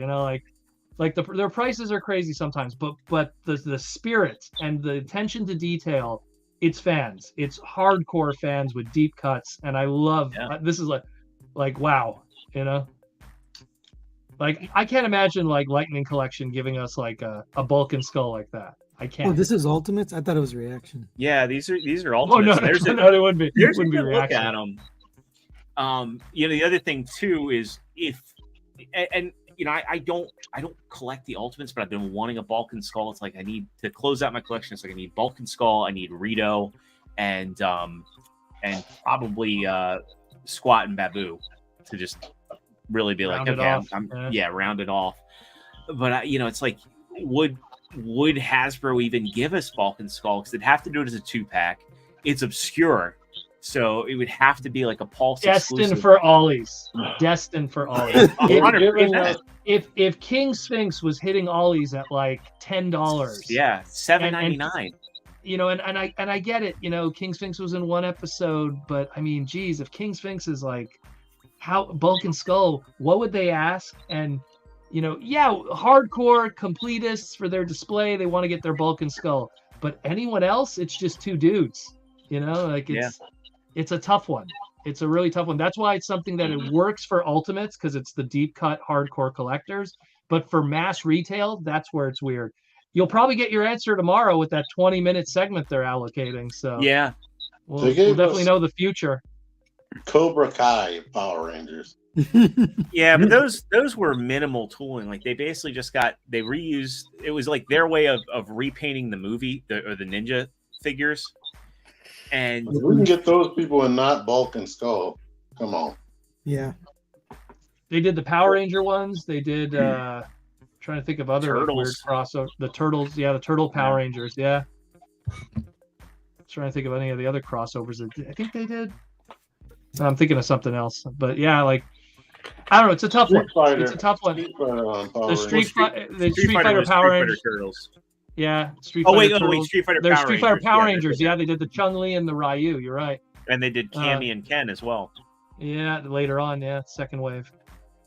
Their prices are crazy sometimes, but the spirit and the attention to detail, it's fans. It's hardcore fans with deep cuts, and I love this is like wow, Like I can't imagine like Lightning Collection giving us like a Vulcan Skull like that. I can't. Oh, this is Ultimates? I thought it was Reaction. Yeah, these are Ultimates. Oh no, they wouldn't be. There's wouldn't a be good Reaction. look at them. The other thing too is I don't collect the Ultimates, but I've been wanting a Vulcan Skull. It's like I need to close out my collection. It's like I need Vulcan Skull, I need Rito, and probably Squat and Babu to just really be Round like, it okay, off. round it off. But it's like, would Hasbro even give us Bulk and Skull? Because they'd have to do it as a 2-pack. It's obscure, so it would have to be like a Pulse Destined exclusive. for Ollies. Destined for Ollies. 100%. If King Sphinx was hitting Ollies at like $10, yeah, $7.99. And I get it. King Sphinx was in one episode, but I mean, geez, if King Sphinx is like, how Bulk and Skull, what would they ask? And hardcore completists for their display, they want to get their Bulk and Skull. But anyone else, it's just two dudes. It's a tough one. It's a really tough one. That's why it's something that it works for Ultimates, because it's the deep cut hardcore collectors. But for mass retail, that's where it's weird. You'll probably get your answer tomorrow with that 20-minute segment they're allocating. So yeah, we'll definitely know the future. Cobra Kai Power Rangers. Yeah, but those were minimal tooling. Like they basically just they reused. It was like their way of repainting the movie or the ninja figures. And we can get those people and not Bulk and Skull. Come on. Yeah. They did the Power Ranger ones. They did. Trying to think of other weird crossover. The Turtles. Yeah, the Turtle Power Rangers. Yeah. Trying to think of any of the other crossovers. I think they did. I'm thinking of something else, but yeah, like I don't know. It's a tough one. It's a tough one. The Street Fighter Power Rangers. Turtles. Yeah, Street Fighter. Street Fighter. There's Street Fighter Power Rangers. Yeah, they did the Chun-Li and the Ryu. You're right. And they did Cammy and Ken as well. Yeah, later on. Yeah, second wave.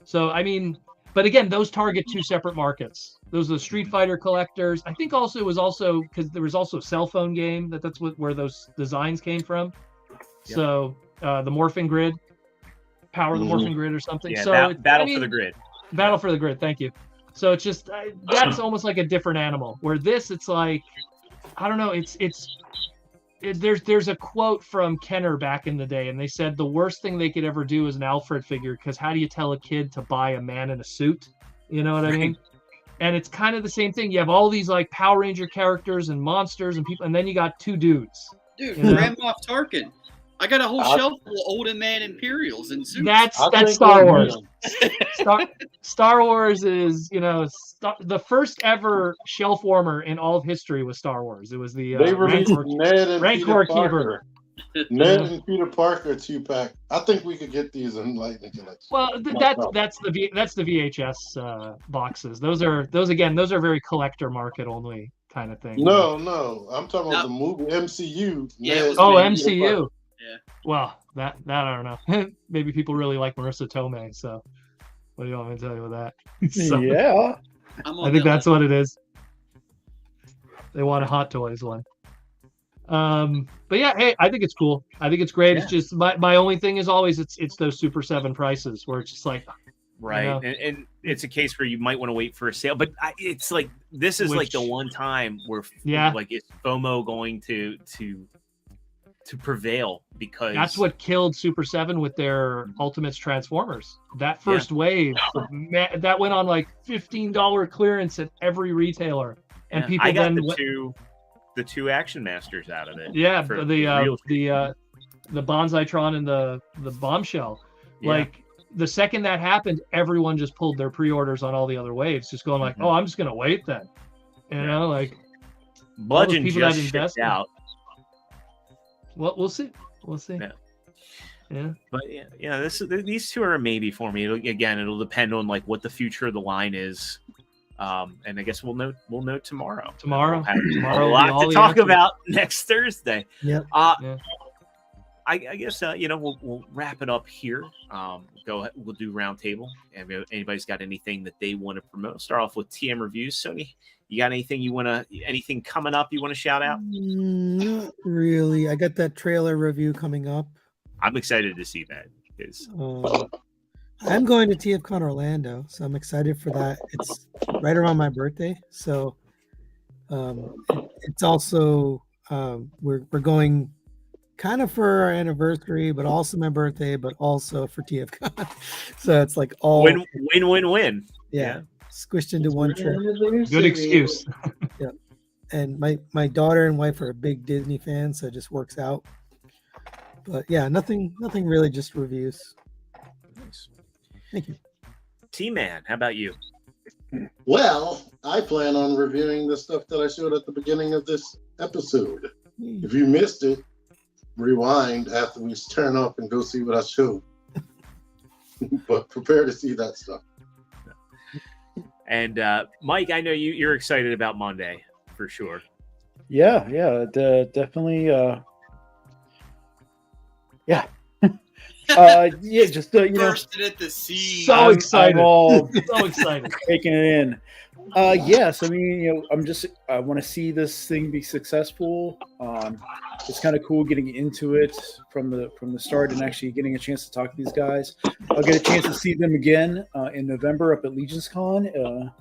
So I mean, but again, those target two separate markets. Those are the Street Fighter collectors. I think also it was also because there was also a cell phone game that's where those designs came from. Yep. So the Morphin Grid, Power the Morphin Grid or something. Yeah, so Battle for the Grid. Battle for the Grid. Thank you. So it's just that's almost like a different animal. Where this, it's like I don't know. There's a quote from Kenner back in the day, and they said the worst thing they could ever do is an Alfred figure, because how do you tell a kid to buy a man in a suit? You know what I mean? And it's kind of the same thing. You have all these like Power Ranger characters and monsters and people, and then you got two dudes. Dude, Grand Moff Tarkin. I got a whole shelf full of old man Imperials and suits. That's Star Wars. Star Wars is, the first ever shelf warmer in all of history was Star Wars. It was the Rancor Keeper. Ned and Peter Parker 2-pack. I think we could get these in Lightning Collection. Well, that's the VHS boxes. Those are very collector market only kind of thing. No, I'm talking about the movie MCU. Yeah. MCU. Yeah. Well, that I don't know. Maybe people really like Marissa Tomei. So, what do you want me to tell you with that? So, yeah. I think that's what it is. They want a Hot Toys one. But yeah, hey, I think it's cool. I think it's great. Yeah. It's just my only thing is always it's those Super 7 prices where it's just like right, and it's a case where you might want to wait for a sale. But it's like this is like the one time where like it's FOMO going to prevail, because that's what killed Super 7 with their Ultimates Transformers. That first wave that went on like $15 clearance at every retailer, and people the two Action Masters out of it. Yeah, the Bonsaitron and the Bombshell. Yeah. Like the second that happened, everyone just pulled their pre-orders on all the other waves, just going like, "Oh, I'm just gonna wait then." Like Bludgeon just shipped out. Well, we'll see. Yeah. But these two are a maybe for me. It'll depend on like what the future of the line is. And I guess we'll know tomorrow. Tomorrow a lot to talk about next Thursday. Yeah. I guess we'll wrap it up here. Go ahead. We'll do roundtable. And if anybody's got anything that they want to promote, start off with TM reviews. Sony, you got anything coming up you want to shout out? Not really. I got that trailer review coming up. I'm excited to see that. I'm going to TFCon Orlando, so I'm excited for that. It's right around my birthday, so it's also we're going kind of for our anniversary, but also my birthday, but also for TFCon. So it's like all win. Yeah, squished into one trip. Good excuse. Yeah, and my daughter and wife are a big Disney fans, so it just works out. But yeah, nothing really, just reviews. Nice. Thank you. T-Man, how about you? Well, I plan on reviewing the stuff that I showed at the beginning of this episode. If you missed it, rewind after we turn off and go see what I showed. But prepare to see that stuff. And Mike, I know you're excited about Monday for sure. Yeah, definitely. Yeah. Just you know, bursted at the seams. So excited! I'm all So excited! taking it in. Yes, I mean, you know, I want to see this thing be successful. It's kind of cool getting into it from the start and actually getting a chance to talk to these guys. I'll get a chance to see them again in November up at LegionsCon,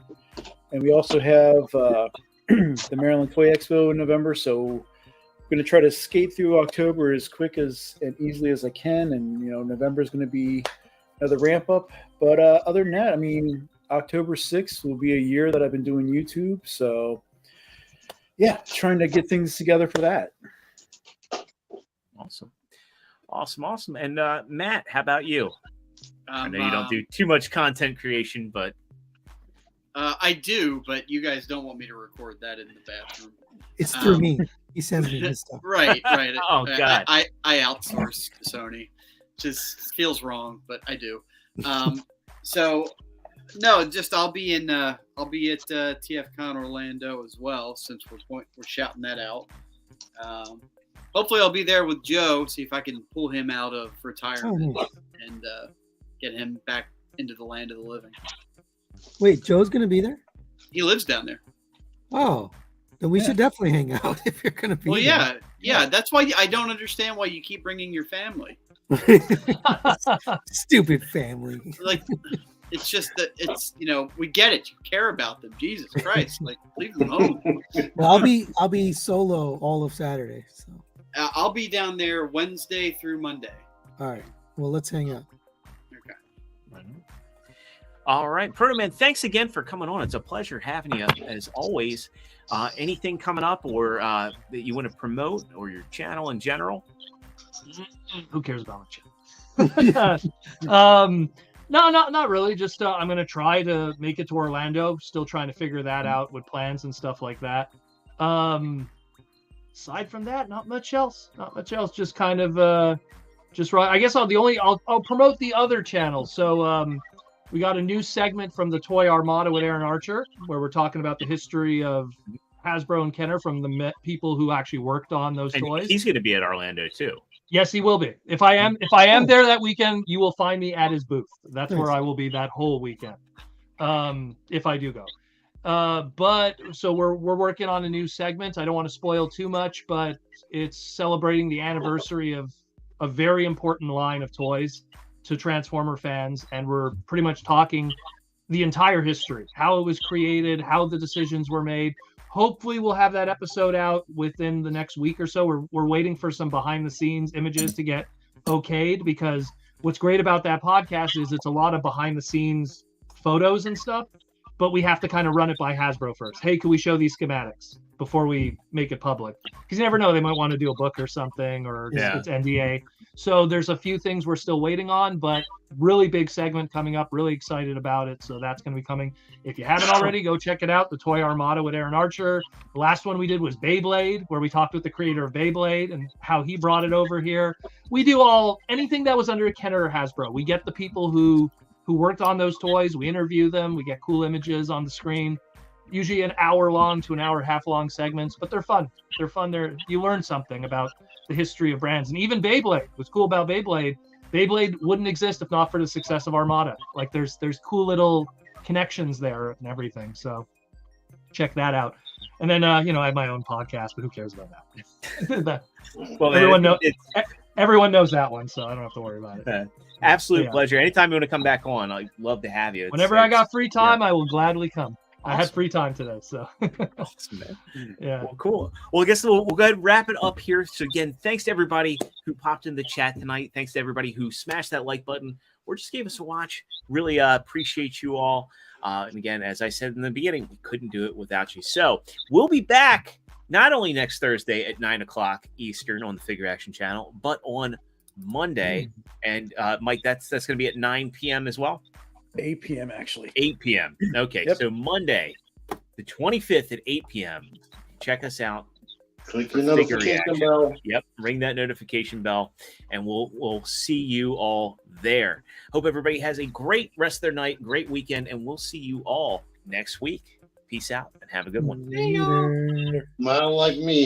and we also have the Maryland Toy Expo in November. So I'm going to try to skate through October as quick and easily as I can, and you know, November is going to be another ramp up. But other than that, I mean, October 6th will be a year that I've been doing YouTube. So yeah, trying to get things together for that. Awesome. And Matt, how about you? I know you don't do too much content creation, but I do, but you guys don't want me to record that in the bathroom. It's through me. He sends me his stuff. Right. Oh, God. I outsource to Sony. Just feels wrong, but I do. So no, just I'll be at TFCon Orlando as well, since we're shouting that out. Hopefully I'll be there with Joe, see if I can pull him out of retirement and get him back into the land of the living. Wait, Joe's going to be there? He lives down there. Oh, then we should definitely hang out if you're going to be there. Well, yeah. That's why I don't understand why you keep bringing your family. Stupid family. Like, it's just that it's, you know, we get it. You care about them. Jesus Christ. Like, leave them home. Well, I'll be solo all of Saturday. So I'll be down there Wednesday through Monday. all right. Well, let's hang out. Okay. all right. Proto Man, thanks again for coming on. It's a pleasure having you as always. Anything coming up or that you want to promote or your channel in general? Who cares about my channel? No, not really. Just I'm going to try to make it to Orlando. Still trying to figure that out with plans and stuff like that. Aside from that, not much else. Just kind of just right. I guess I'll promote the other channels. So we got a new segment from the Toy Armada with Aaron Archer, where we're talking about the history of Hasbro and Kenner from the people who actually worked on those toys. He's going to be at Orlando too. Yes, he will be. If I am there that weekend, you will find me at his booth. That's where I will be that whole weekend. If I do go. But so we're working on a new segment. I don't want to spoil too much, but it's celebrating the anniversary of a very important line of toys to Transformer fans, and we're pretty much talking the entire history, how it was created, how the decisions were made. Hopefully we'll have that episode out within the next week or so. We're waiting for some behind the scenes images to get okayed, because what's great about that podcast is it's a lot of behind the scenes photos and stuff, but we have to kind of run it by Hasbro first. Hey, can we show these schematics before we make it public? Because you never know, they might want to do a book or something, or it's NDA. So there's a few things we're still waiting on, but really big segment coming up. Really excited about it. So that's going to be coming. If you haven't already, go check it out. The Toy Armada with Aaron Archer. The last one we did was Beyblade, where we talked with the creator of Beyblade and how he brought it over here. We do anything that was under Kenner or Hasbro. We get the people who worked on those toys. We interview them. We get cool images on the screen. Usually an hour long to an hour and a half long segments, but they're fun. You learn something about the history of brands. And even Beyblade. What's cool about Beyblade wouldn't exist if not for the success of Armada. Like there's cool little connections there and everything. So check that out. And then I have my own podcast, but who cares about that? Well, everyone knows that one, so I don't have to worry about it. Absolute pleasure. Anytime you want to come back on, I'd love to have you. Whenever I got free time, I will gladly come. Awesome. I had free time today, so. Awesome, man. Yeah. Well, cool. Well, I guess we'll go ahead and wrap it up here. So again, thanks to everybody who popped in the chat tonight. Thanks to everybody who smashed that like button or just gave us a watch. Really appreciate you all. And again, as I said in the beginning, we couldn't do it without you. So we'll be back not only next Thursday at 9:00 Eastern on the Figure Action channel, but on Monday. And Mike, that's going to be at 9 p.m. as well. 8 p.m. actually. 8 p.m. Okay, Yep. so Monday, the 25th at 8 p.m. Check us out. Click the notification bell. Yep, ring that notification bell, and we'll see you all there. Hope everybody has a great rest of their night, great weekend, and we'll see you all next week. Peace out and have a good one. Later. Smile like me.